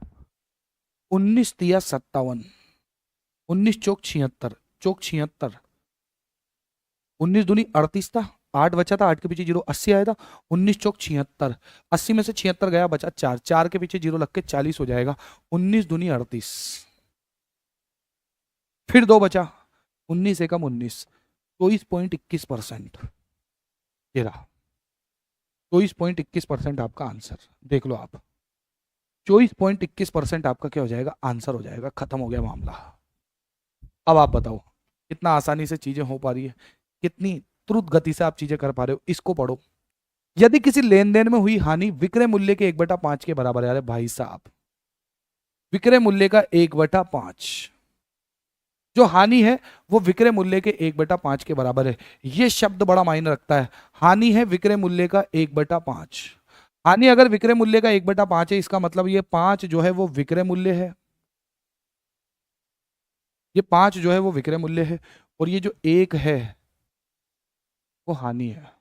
19 तिया 57, 19 चौक 76, चौक 76, 19 दूनी 38 था, 8 बचा था, 8 के पीछे 0, 80 आया था। 19 चौक 76, 80 में से 76 गया, बचा 4, 4 के पीछे 0 लग के 40 हो जाएगा। 19 दूनी 38, फिर 2 बचा, 19 एकम 19, 24.21%, ये रहा 24.21% आपका आंसर। देख लो आप, 24.21% आपका क्या हो जाएगा, आंसर हो जाएगा। खत्म हो गया मामला। अब आप बताओ कितना आसानी से चीजें हो पा रही है, कितनी द्रुत गति से आप चीजें कर पा रहे हो। इसको पढ़ो। यदि किसी लेन देन में हुई हानि विक्रय मूल्य के 1/5 के बराबर है, अरे भाई साहब विक्रय मूल्य का 1/5, जो हानि है वो विक्रय मूल्य के 1/5 के बराबर है। ये शब्द बड़ा मायने रखता है। हानि है विक्रय मूल्य का 1/5। हानि अगर विक्रय मूल्य का 1/5 है, इसका मतलब ये 5 जो है वो विक्रय मूल्य है, ये 5 जो है वो विक्रय मूल्य है, और ये जो 1 है वो हानि है।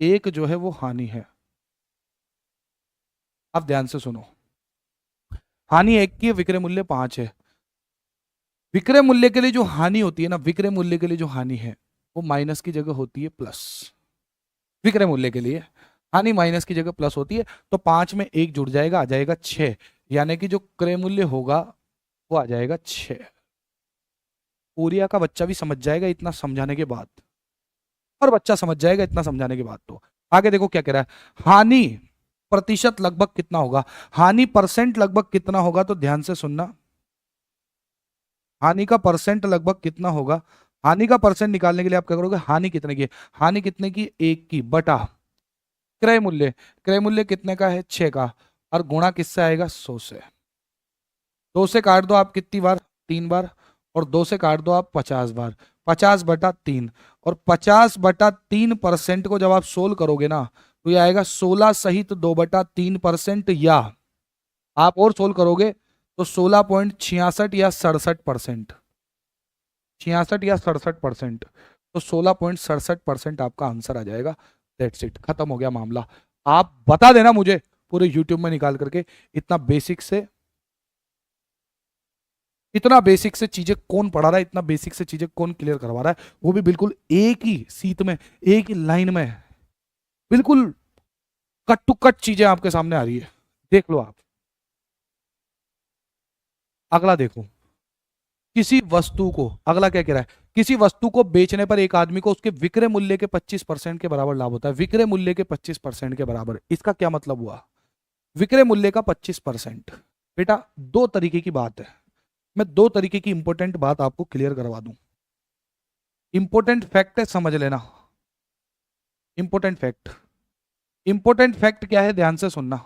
1 जो है वो हानि है। अब ध्यान से सुनो, हानि 1 की है, विक्रय मूल्य 5 है। विक्रय मूल्य के लिए जो हानि होती है ना, विक्रय मूल्य के लिए जो हानि है वो माइनस की जगह होती है प्लस। विक्रय मूल्य के लिए हानि माइनस की जगह प्लस होती है, तो 5 में 1 जुड़ जाएगा, आ जाएगा 6, यानी कि जो क्रय मूल्य होगा वो आ जाएगा 6। कोरिया का बच्चा भी समझ जाएगा इतना समझाने के बाद, और बच्चा समझ जाएगा इतना समझाने के बाद। तो आगे देखो क्या कह रहा है, हानि प्रतिशत लगभग कितना होगा, हानि परसेंट लगभग कितना होगा, तो ध्यान से सुनना। हानि का परसेंट लगभग कितना होगा, हानि का परसेंट निकालने के लिए आप क्या करोगे, हानि कितने की है, हानि कितने की, 1 की, बटा क्रय मूल्य, क्रय मूल्य कितने का है, 6 का, और गुणा किससे आएगा, 100 से। 2 से काट दो आप कितनी बार, 3 बार, और 2 से काट दो आप 50 बार, 50/3, और 50/3% को जब आप सोल्व करोगे ना, तो ये आएगा 16 सहित 2/3%, या आप और सोल्व करोगे तो 16.66 या 67%, 66 या 67%, तो 16.67% आपका आंसर आ जाएगा। दैट्स इट, खत्म हो गया मामला। आप बता देना मुझे पूरे यूट्यूब में निकाल करके, इतना बेसिक से, इतना बेसिक से चीजें कौन पढ़ा रहा है, इतना बेसिक से चीजें कौन क्लियर करवा रहा है, वो भी बिल्कुल एक ही सीट में, एक ही लाइन में, बिल्कुल कट टू कट चीजें आपके सामने आ रही है। देख लो आप, अगला देखो, किसी वस्तु को, अगला क्या कह रहा है, किसी वस्तु को बेचने पर एक आदमी को उसके विक्रय मूल्य के 25% के बराबर लाभ होता है। विक्रय मूल्य के 25% के बराबर, इसका क्या मतलब हुआ, विक्रय मूल्य का 25%। बेटा दो तरीके की बात है, मैं दो तरीके की इंपॉर्टेंट बात आपको क्लियर करवा दूं। इंपॉर्टेंट फैक्ट है, समझ लेना। इंपॉर्टेंट फैक्ट, इंपॉर्टेंट फैक्ट क्या है, ध्यान से सुनना।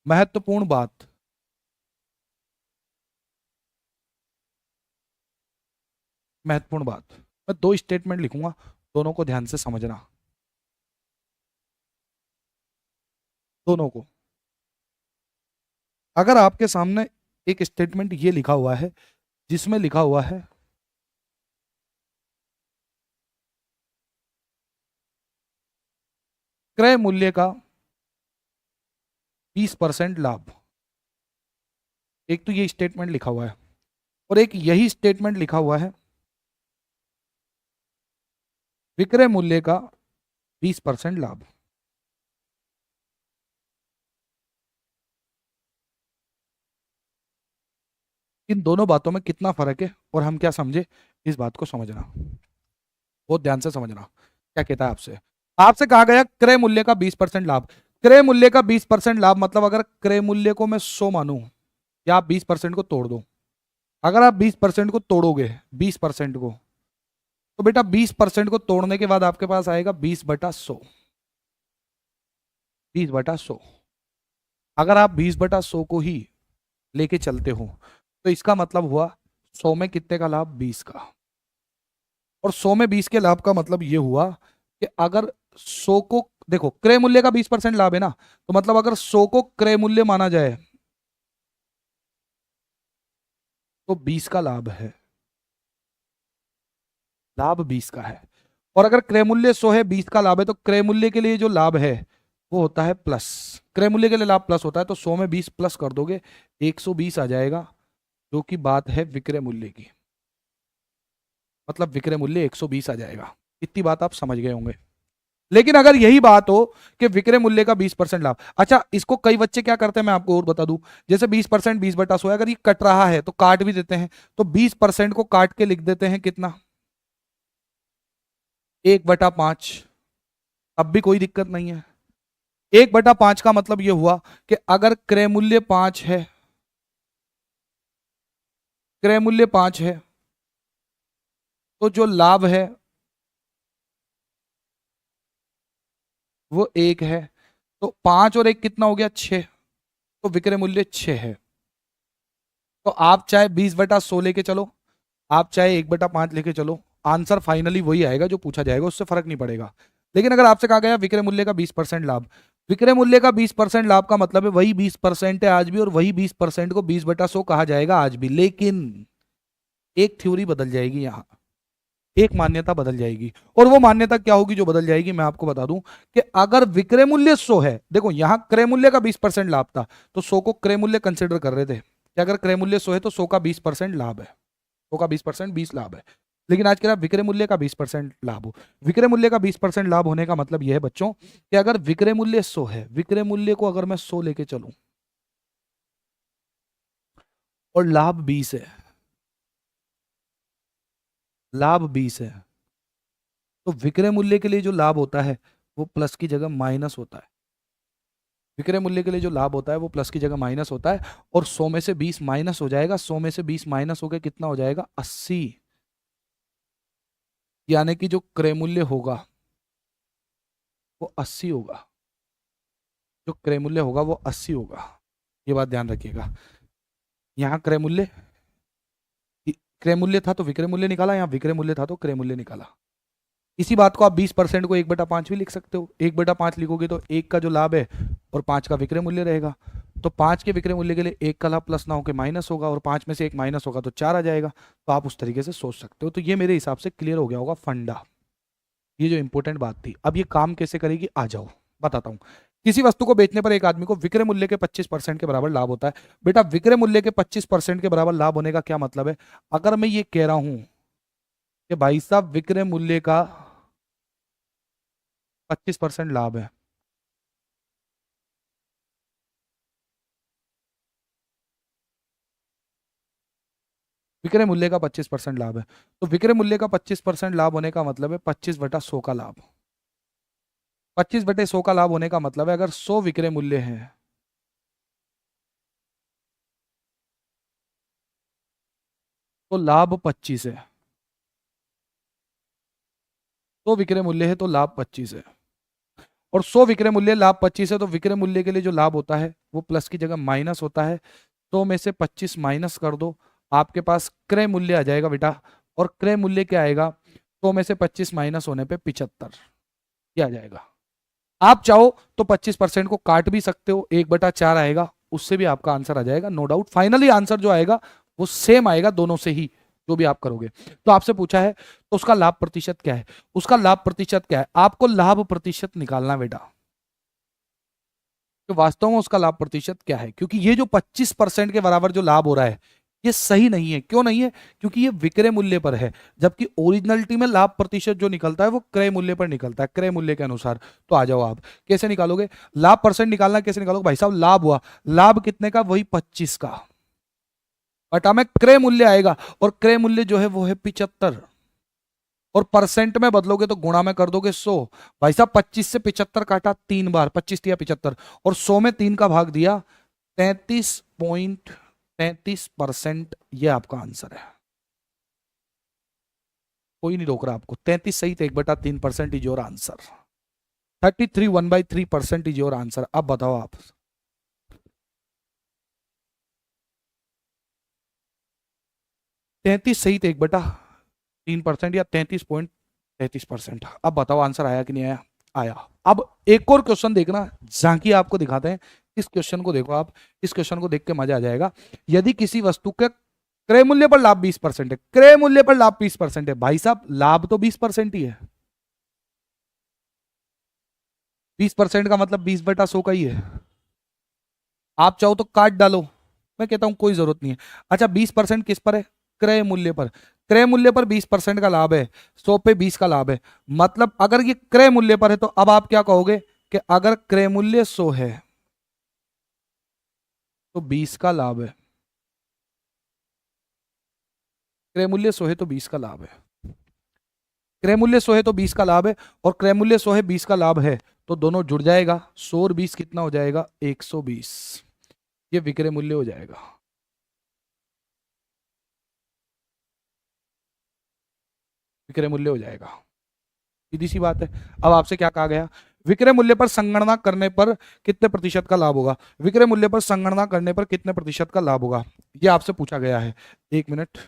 महत्वपूर्ण बात, महत्वपूर्ण बात, मैं दो स्टेटमेंट लिखूंगा, दोनों को ध्यान से समझना, दोनों को। अगर आपके सामने एक स्टेटमेंट ये लिखा हुआ है, जिसमें लिखा हुआ है क्रय मूल्य का 20% लाभ, एक तो ये स्टेटमेंट लिखा हुआ है, और एक यही स्टेटमेंट लिखा हुआ है विक्रय मूल्य का 20% लाभ। इन दोनों बातों में कितना फर्क है और हम क्या समझे, इस बात को समझना, बहुत ध्यान से समझना। क्या कहता है आपसे, आपसे कहा गया क्रय मूल्य का 20% लाभ। क्रय मूल्य का 20% लाभ मतलब अगर क्रय मूल्य को मैं 100 मानूं, या आप 20% को तोड़ दो, अगर आप 20% को तोड़ोगे, 20% को, तो बेटा 20% को तोड़ने के बाद आपके पास आएगा 20/100, 20/100। अगर आप 20/100 को ही लेके चलते हो, तो इसका मतलब हुआ 100 में कितने का लाभ, 20 का। और 100 में 20 के लाभ का मतलब ये हुआ कि अगर 100 को, देखो क्रय मूल्य का 20% लाभ है ना, तो मतलब अगर 100 को क्रय मूल्य माना जाए तो 20 का लाभ है, लाभ 20 का है। और अगर क्रय मूल्य 100 है, 20 का लाभ है, तो क्रय मूल्य के लिए जो लाभ है वो होता है प्लस, क्रय मूल्य के लिए लाभ प्लस होता है, तो 100 में 20 प्लस कर दोगे 120 आ जाएगा, जो कि बात है विक्रय मूल्य की, मतलब विक्रय मूल्य 120 आ जाएगा। इतनी बात आप समझ गए होंगे। लेकिन अगर यही बात हो कि विक्रय मूल्य का 20% लाभ, अच्छा इसको कई बच्चे क्या करते हैं मैं आपको और बता दूं, जैसे 20% 20/100 है, अगर ये कट रहा है तो काट भी देते हैं, तो 20% को काट के लिख देते हैं कितना, 1/5। अब भी कोई दिक्कत नहीं है। 1/5 का मतलब यह हुआ कि अगर क्रय मूल्य 5 है, क्रय मूल्य 5 है, तो जो लाभ है वो 1 है, तो 5 और 1 कितना हो गया 6, तो विक्रय मूल्य 6 है। तो आप चाहे 20/100 लेके चलो, आप चाहे 1/5 लेके चलो, आंसर फाइनली वही आएगा जो पूछा जाएगा, उससे फर्क नहीं पड़ेगा। लेकिन अगर आपसे कहा गया विक्रय मूल्य का 20% लाभ, विक्रय मूल्य का 20% लाभ का मतलब है वही 20% है आज भी, और वही 20% को 20/100 कहा जाएगा आज भी। लेकिन एक थ्योरी बदल जाएगी यहां, एक मान्यता बदल जाएगी। और वो मान्यता क्या होगी जो बदल जाएगी, मैं आपको बता दूं कि अगर विक्रय मूल्य 100 है, देखो यहां क्रय मूल्य का 20% लाभ था, तो 100 को क्रय मूल्य कंसिडर कर रहे थे कि अगर क्रय मूल्य 100 है तो 100 का 20% लाभ है, 100 का 20% 20 लाभ है। लेकिन आज कह रहा विक्रय मूल्य का 20% लाभ हो। विक्रय मूल्य का 20% लाभ होने का मतलब यह है बच्चों कि अगर विक्रय मूल्य 100 है, विक्रय मूल्य को अगर मैं 100 लेके चलूं और लाभ 20 है, लाभ 20 है, तो विक्रय मूल्य के लिए जो लाभ होता है वो प्लस की जगह माइनस होता है। विक्रय मूल्य के लिए जो लाभ होता है वो प्लस की जगह माइनस होता है, और 100 में से 20 माइनस हो जाएगा, 100 में से 20 माइनस होकर कितना हो जाएगा 80। यानी कि जो क्रय मूल्य होगा वो 80 होगा, जो क्रय मूल्य होगा वो 80 होगा। ये बात ध्यान रखिएगा। यहाँ क्रय मूल्य था तो विक्रय मूल्य निकाला, यहाँ विक्रय मूल्य था तो क्रय मूल्य निकाला। इसी बात को आप 20% को 1/5 भी लिख सकते हो। 1/5 लिखोगे तो 1 का जो लाभ है और 5 का विक्रय मूल्य रहेगा, तो 5 के विक्रय मूल्य के लिए 1 का लाभ प्लस ना होकर माइनस होगा, और 5 में से 1 माइनस होगा तो 4 आ जाएगा। तो आप उस तरीके से सोच सकते हो। तो ये मेरे हिसाब से क्लियर हो गया होगा फंडा, ये जो इंपॉर्टेंट बात थी। अब ये काम कैसे करेगी आ जाओ बताता हूं। किसी वस्तु को बेचने पर एक आदमी को विक्रय मूल्य के 25% के बराबर लाभ होता है। बेटा विक्रय मूल्य के 25% के बराबर लाभ होने का क्या मतलब है? अगर मैं ये कह रहा हूं कि भाई साहब विक्रय मूल्य का 25% लाभ है, विक्रय मूल्य का 25% लाभ है, तो विक्रय मूल्य का 25% लाभ होने का मतलब है 25/100 का लाभ। 25/100 का लाभ होने का मतलब है अगर 100 विक्रय मूल्य है तो लाभ 25 है, तो विक्रय मूल्य है तो लाभ 25 है, और 100 विक्रय मूल्य लाभ 25 है, तो विक्रय मूल्य के लिए जो लाभ होता है वो प्लस की जगह माइनस होता है। 100 में से 25 माइनस कर दो, आपके पास क्रय मूल्य आ जाएगा बेटा। और क्रय मूल्य क्या आएगा? 100 में से 25 माइनस होने पे 75 क्या आ जाएगा। आप चाहो तो 25% को काट भी सकते हो, 1/4 आएगा, उससे भी आपका आंसर आ जाएगा नो डाउट। फाइनली आंसर जो आएगा वो सेम आएगा दोनों से ही, जो भी आप करोगे। तो आपसे पूछा है तो उसका लाभ प्रतिशत क्या है, उसका लाभ प्रतिशत क्या है? आपको लाभ प्रतिशत निकालना बेटा, तो वास्तव में उसका लाभ प्रतिशत क्या है, क्योंकि ये जो 25% के बराबर जो लाभ हो रहा है ये सही नहीं है। क्यों नहीं है? क्योंकि ये विक्रय मूल्य पर है, जबकि ओरिजिनलिटी में लाभ प्रतिशत जो निकलता है वो क्रय मूल्य पर निकलता है, क्रय मूल्य के अनुसार। तो आ जाओ आप कैसे निकालोगे लाभ परसेंट निकालना, कैसे निकालोगे भाई साहब? लाभ हुआ, लाभ कितने का? वही 25 का, बटा में क्रय मूल्य आएगा, और क्रय मूल्य जो है वो है 75, और परसेंट में बदलोगे तो गुणा में कर दोगे 100। भाई साहब 25 से 75 काटा 3 बार, 25 दिया 75, और 100 में 3 का भाग दिया, 33.33%। ये आपका आंसर है, कोई नहीं रोक रहा आपको। 33 सही, 1/3% is your answer. 33 1/3% is your answer. अब बताओ आप, 33 सही, 1/3% या 33.33%। अब बताओ आंसर आया कि नहीं आया? आया। अब एक और क्वेश्चन देखना, झांकी आपको दिखाते हैं। इस क्वेश्चन को देखो आप, इस क्वेश्चन को देख के मजा आ जाएगा। यदि किसी वस्तु के क्रय मूल्य पर लाभ 20% है, क्रय मूल्य पर लाभ 20% है, भाई साहब लाभ तो 20% ही है। 20% का मतलब 20/100 का ही है। आप चाहो तो काट डालो, मैं कहता हूं कोई जरूरत नहीं है। अच्छा 20% किस पर है? क्रय मूल्य पर। क्रय मूल्य पर 20% का लाभ है, 100 पे 20 का लाभ है। मतलब अगर ये क्रय मूल्य पर है तो अब आप क्या कहोगे कि अगर क्रय मूल्य 100 है तो 20 का लाभ है, क्रय मूल्य 100 है तो 20 का लाभ है, क्रय मूल्य 100 है तो 20 का लाभ है, और क्रय मूल्य 100 है 20 का लाभ है, तो दोनों जुड़ जाएगा। 100 और 20 कितना हो जाएगा? 120। ये विक्रय मूल्य हो जाएगा, विक्रय मूल्य हो जाएगा। सीधी सी बात है। अब आपसे क्या कहा गया? विक्रय मूल्य पर संगणना करने पर कितने प्रतिशत का लाभ होगा? विक्रय मूल्य पर संगणना करने पर कितने प्रतिशत का लाभ होगा, ये आपसे पूछा गया है। एक मिनट,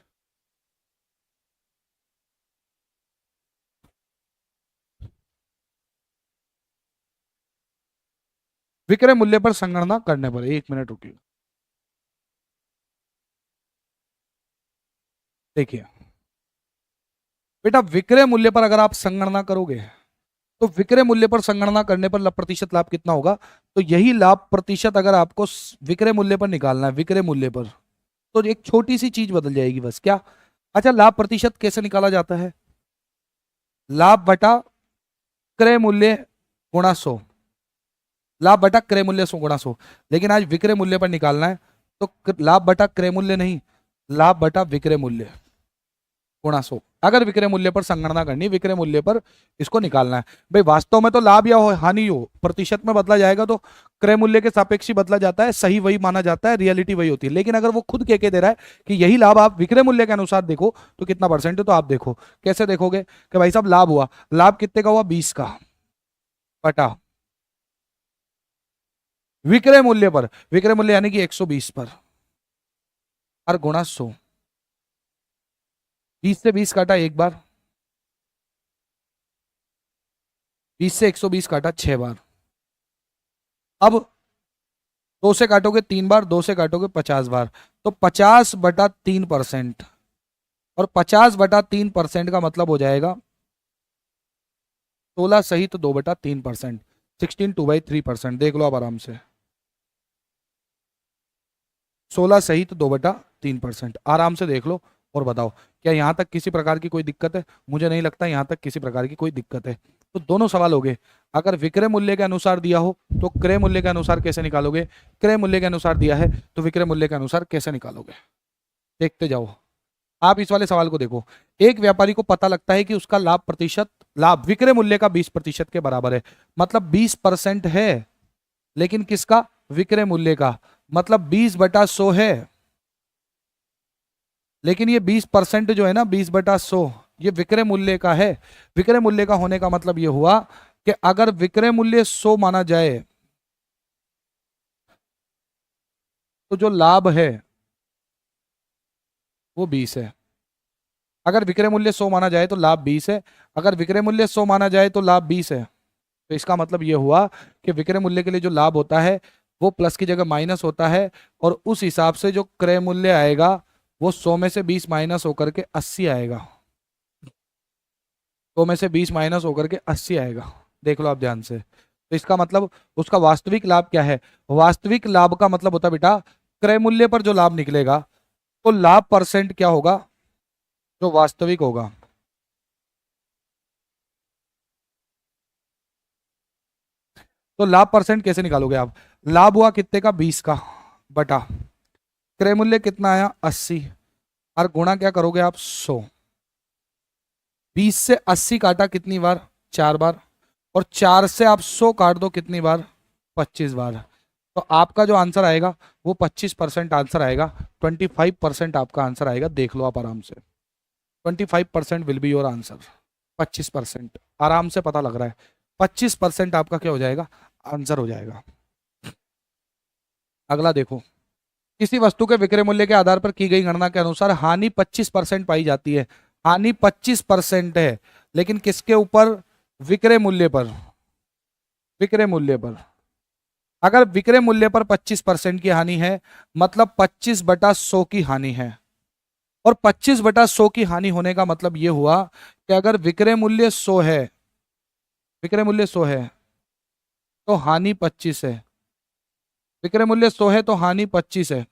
विक्रय मूल्य पर संगणना करने पर, एक मिनट रुकिए। देखिए बेटा, विक्रय मूल्य पर अगर आप संगणना करोगे तो विक्रय मूल्य पर संगणना करने पर प्रतिशत लाभ कितना होगा? तो यही लाभ प्रतिशत अगर आपको विक्रय मूल्य पर निकालना है, विक्रय मूल्य पर, तो एक छोटी सी चीज बदल जाएगी बस। क्या? अच्छा, लाभ प्रतिशत कैसे निकाला जाता है? लाभ बटा क्रय मूल्य गुणा 100, लाभ बटा क्रय मूल्य 100 गुणा 100। लेकिन आज विक्रय मूल्य पर निकालना है तो लाभ बटा क्रय मूल्य नहीं, लाभ बटा विक्रय मूल्य गुणा 100। अगर विक्रय मूल्य पर संगणना करनी, विक्रय मूल्य पर इसको निकालना है। भाई वास्तव में तो लाभ या हो हानि हो, प्रतिशत में बदला जाएगा तो क्रय मूल्य के सापेक्ष ही बदला जाता है, सही वही माना जाता है, रियलिटी वही होती है। लेकिन अगर वो खुद कह के दे रहा है कि यही लाभ आप विक्रय मूल्य के अनुसार देखो तो कितना परसेंट है, तो आप देखो कैसे देखोगे कि भाई साहब लाभ हुआ, लाभ कितने का हुआ? 20 का, बटा विक्रय मूल्य पर, विक्रय मूल्य यानी कि 120 पर, और गुणा 100। 20 से 20 काटा एक बार, 20 से 120 काटा 6 बार। अब 2 से काटोगे 3 बार, 2 से काटोगे 50 बार, तो 50/3%। और 50/3% का मतलब हो जाएगा 16 सहित 2/3%, 16 2/3%। देख लो आप आराम से, 16 सहित 2/3%, आराम से देख लो और बताओ क्या यहां तक किसी प्रकार की कोई दिक्कत है? मुझे नहीं लगता यहां तक किसी प्रकार की कोई दिक्कत है। तो दोनों सवाल हो गए। अगर विक्रय मूल्य के अनुसार दिया हो तो क्रय मूल्य के अनुसार कैसे निकालोगे, क्रय मूल्य के अनुसार दिया है तो विक्रय मूल्य के अनुसार कैसे निकालोगे? देखते जाओ। आप इस वाले सवाल को देखो। एक व्यापारी को पता लगता है कि उसका लाभ प्रतिशत, लाभ विक्रय मूल्य का 20% के बराबर है, मतलब 20% है, लेकिन किसका? विक्रय मूल्य का, मतलब 20/100 है। लेकिन ये 20% जो है ना, 20/100, ये विक्रय मूल्य का है। विक्रय मूल्य का होने का मतलब ये हुआ कि अगर विक्रय मूल्य 100 माना जाए तो जो लाभ है वो 20 है। अगर विक्रय मूल्य 100 माना जाए तो लाभ 20 है, अगर विक्रय मूल्य 100 माना जाए तो लाभ 20 है। तो इसका मतलब ये हुआ कि विक्रय मूल्य के लिए जो लाभ होता है वो प्लस की जगह माइनस होता है, और उस हिसाब से जो क्रय मूल्य आएगा वो 100 में से 20 माइनस होकर के 80 आएगा। 100 में से 20 माइनस होकर के 80 आएगा। देख लो आप ध्यान से। तो इसका मतलब उसका वास्तविक लाभ क्या है? वास्तविक लाभ का मतलब होता है बेटा क्रय मूल्य पर जो लाभ निकलेगा, तो लाभ परसेंट क्या होगा? जो वास्तविक होगा। तो लाभ परसेंट कैसे निकालोगे आप? लाभ हुआ कितने का? 20 का, बटा क्रय मूल्य कितना आया? 80, और गुणा क्या करोगे आप? 100। 20 से 80 काटा कितनी बार? 4 बार। और 4 से आप 100 काट दो कितनी बार? 25 बार। तो आपका जो आंसर आएगा वो 25% आंसर आएगा, 25% आपका आंसर आएगा। देख लो आप आराम से, 25% विल बी योर आंसर। 25% आराम से पता लग रहा है, 25% आपका क्या हो जाएगा? आंसर हो जाएगा। अगला देखो, किसी वस्तु के विक्रय मूल्य के आधार पर की गई गणना के अनुसार हानि 25% पाई जाती है। हानि 25% है, लेकिन किसके ऊपर? विक्रय मूल्य पर। विक्रय मूल्य पर, अगर विक्रय मूल्य पर 25% की हानि है, मतलब 25/100 की हानि है। और 25/100 की हानि होने का मतलब यह हुआ कि अगर विक्रय मूल्य 100 है, विक्रय मूल्य 100 है तो हानि 25 है। विक्रय मूल्य 100 है तो हानि 25 है,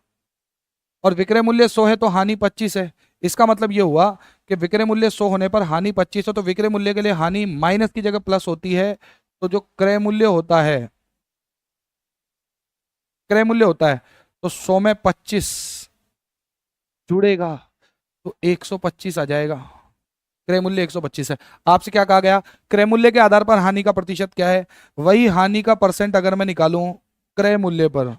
और विक्रय मूल्य 100 है तो हानि 25 है। इसका मतलब यह हुआ कि विक्रय मूल्य 100 होने पर हानि 25 है, तो विक्रय मूल्य के लिए हानि माइनस की जगह प्लस होती है। तो जो क्रय मूल्य होता है, क्रय मूल्य होता है, तो 100 में 25 जुड़ेगा तो 125 आ जाएगा। क्रय मूल्य 125 है। आपसे क्या कहा गया? क्रय मूल्य के आधार पर हानि का प्रतिशत क्या है? वही हानि का परसेंट अगर मैं निकालूं क्रय मूल्य पर,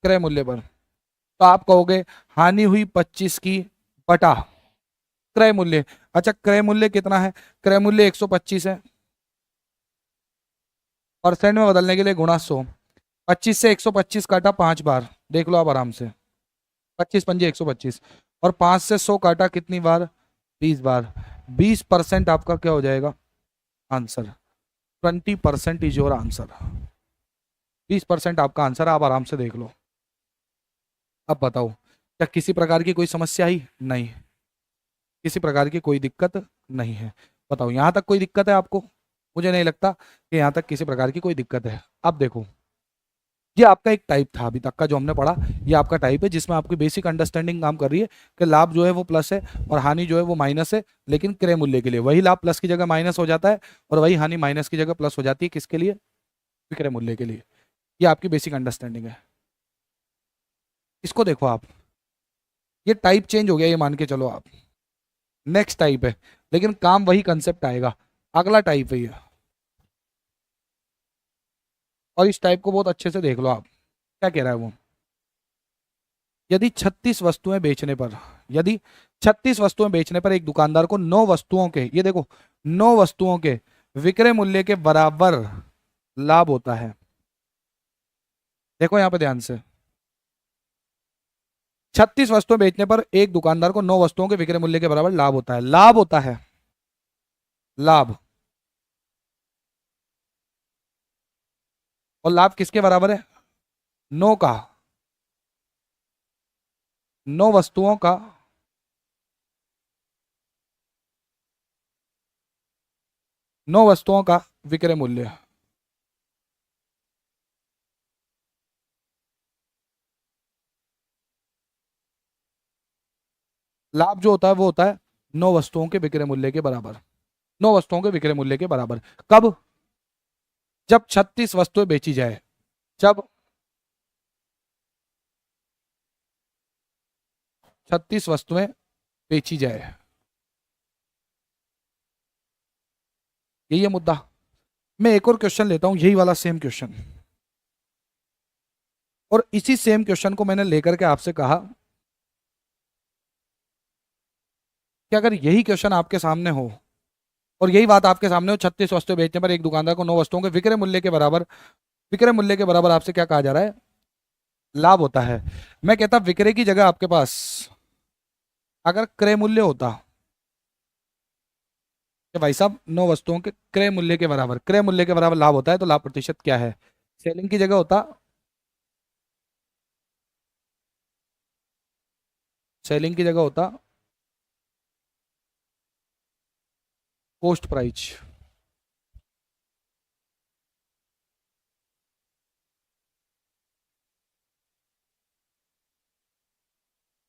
क्रय मूल्य पर, तो आप कहोगे हानि हुई 25 की, बटा क्रय मूल्य। अच्छा क्रय मूल्य कितना है? क्रय मूल्य 125 है। परसेंट में बदलने के लिए गुणा 100। 25 से 125 काटा 5 बार, देख लो आप आराम से। 25 पंजे 125, और 5 से 100 काटा कितनी बार? 20 बार। 20% आपका क्या हो जाएगा आंसर? 20% is your answer. 20% आपका आंसर, आप आराम से देख लो। अब बताओ, क्या किसी प्रकार की कोई समस्या आई? नहीं, किसी प्रकार की कोई दिक्कत नहीं है। बताओ यहां तक कोई दिक्कत है आपको? मुझे नहीं लगता कि यहां तक किसी प्रकार की कोई दिक्कत है। अब देखो, ये आपका एक टाइप था अभी तक का जो हमने पढ़ा, ये आपका टाइप है जिसमें आपकी बेसिक अंडरस्टैंडिंग काम कर रही है कि लाभ जो है वो प्लस है और हानि जो है वो माइनस है, लेकिन क्रय मूल्य के लिए वही लाभ प्लस की जगह माइनस हो जाता है और वही हानि माइनस की जगह प्लस हो जाती है। किसके लिए? विक्रय मूल्य के लिए। ये आपकी बेसिक अंडरस्टैंडिंग है। इसको देखो आप, ये टाइप चेंज हो गया, ये मान के चलो आप। नेक्स्ट टाइप है, लेकिन काम वही कंसेप्ट आएगा। अगला टाइप है ये, और इस टाइप को बहुत अच्छे से देख लो आप। क्या कह रहा है वो? यदि 36 वस्तुएं बेचने पर, यदि 36 वस्तुएं बेचने पर एक दुकानदार को 9 वस्तुओं के, ये देखो, 9 वस्तुओं के विक्रय मूल्य के बराबर लाभ होता है। देखो यहां पे ध्यान से, 36 वस्तुएं बेचने पर एक दुकानदार को 9 वस्तुओं के विक्रय मूल्य के बराबर लाभ होता है। लाभ होता है, लाभ। और लाभ किसके बराबर है? 9 का, 9 वस्तुओं का, 9 वस्तुओं का विक्रय मूल्य। लाभ जो होता है वो होता है 9 वस्तुओं के विक्रय मूल्य के बराबर। 9 वस्तुओं के विक्रय मूल्य के बराबर कब? जब 36 वस्तुएं बेची जाए। जब 36 वस्तुएं बेची जाए, यही है मुद्दा। मैं एक और क्वेश्चन लेता हूं, यही वाला सेम क्वेश्चन, और इसी सेम क्वेश्चन को मैंने लेकर के आपसे कहा कि अगर यही क्वेश्चन आपके सामने हो और यही बात आपके सामने हो, 36 वस्तुएं बेचने पर एक दुकानदार को 9 वस्तुओं के विक्रय मूल्य के बराबर, विक्रय मूल्य के बराबर आपसे क्या कहा जा रहा है? लाभ होता है। मैं कहता विक्रय की जगह आपके पास अगर क्रय मूल्य होता कि भाई साहब 9 वस्तुओं के क्रय मूल्य के बराबर, क्रय मूल्य के बराबर लाभ होता है, तो लाभ प्रतिशत क्या है? सेलिंग की जगह होता, सेलिंग की जगह होता कॉस्ट प्राइस।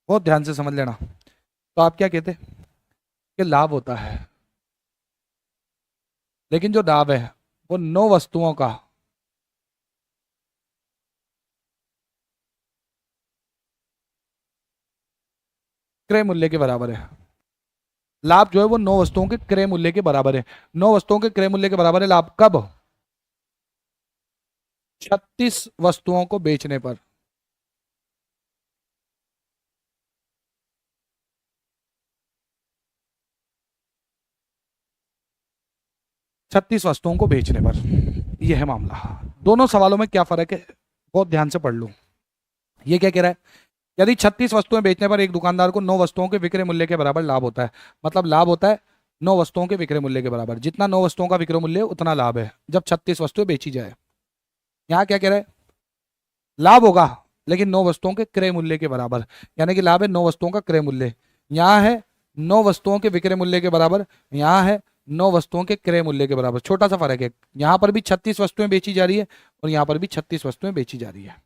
बहुत ध्यान से समझ लेना। तो आप क्या कहते कि लाभ होता है, लेकिन जो लाभ है वो 9 वस्तुओं का क्रय मूल्य के बराबर है। लाभ जो है वो 9 वस्तुओं के क्रय मूल्य के बराबर है। 9 वस्तुओं के क्रय मूल्य के बराबर है लाभ, कब? 36 वस्तुओं को बेचने पर। 36 वस्तुओं को बेचने पर, यह है मामला। दोनों सवालों में क्या फर्क है, बहुत ध्यान से पढ़ लो। ये क्या कह रहा है? यदि 36 वस्तुएं बेचने पर एक दुकानदार को 9 वस्तुओं के विक्रय मूल्य के बराबर लाभ होता है, मतलब लाभ होता है 9 वस्तुओं के विक्रय मूल्य के बराबर, जितना 9 वस्तुओं का विक्रय मूल्य उतना लाभ है जब 36 वस्तुएं बेची जाए। यहाँ क्या कह रहा है? लाभ होगा लेकिन 9 वस्तुओं के क्रय मूल्य के बराबर, यानी कि लाभ है 9 वस्तुओं का क्रय मूल्य। यहाँ है 9 वस्तुओं के विक्रय मूल्य के बराबर, यहाँ है 9 वस्तुओं के क्रय मूल्य के बराबर। छोटा सा फर्क है, यहाँ पर भी 36 वस्तुएं बेची जा रही है और यहाँ पर भी 36 वस्तुएं बेची जा रही है।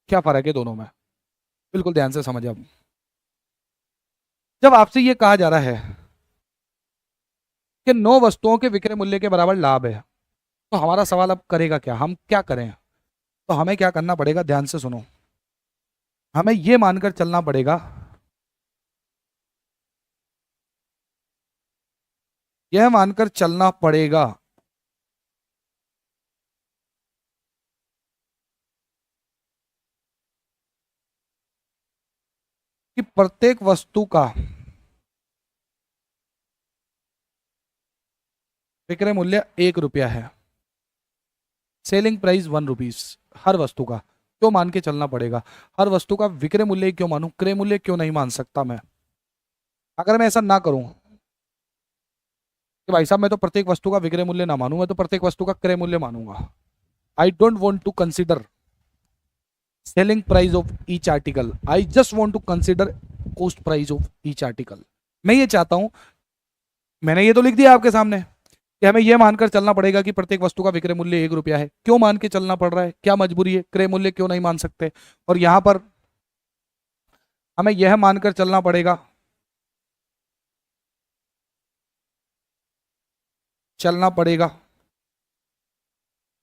क्या फर्क है दोनों में? बिल्कुल ध्यान से समझ अब। जब आपसे ये कहा जा रहा है कि 9 वस्तुओं के विक्रय मूल्य के बराबर लाभ है, तो हमारा सवाल अब करेगा क्या, हम क्या करें? तो हमें क्या करना पड़ेगा, ध्यान से सुनो। हमें यह मानकर चलना पड़ेगा, यह मानकर चलना पड़ेगा कि प्रत्येक वस्तु का विक्रय मूल्य 1 रुपया है, सेलिंग प्राइस 1 रुपीज, हर वस्तु का क्यों मान के चलना पड़ेगा? हर वस्तु का विक्रय मूल्य क्यों मानूं, क्रय मूल्य क्यों नहीं मान सकता मैं? अगर मैं ऐसा ना करूं कि भाई साहब मैं तो प्रत्येक वस्तु का विक्रय मूल्य ना मानूं, मैं तो प्रत्येक वस्तु का क्रय मूल्य मानूंगा, I don't want to consider selling price of each article, I just want to consider cost price of each article. मैं ये चाहता हूं, मैंने ये तो लिख दिया आपके सामने कि हमें यह मानकर चलना पड़ेगा कि प्रत्येक वस्तु का विक्रय मूल्य 1 रुपया है। क्यों मान के चलना पड़ रहा है, क्या मजबूरी है, क्रय मूल्य क्यों नहीं मान सकते? और यहां पर हमें यह मानकर चलना पड़ेगा,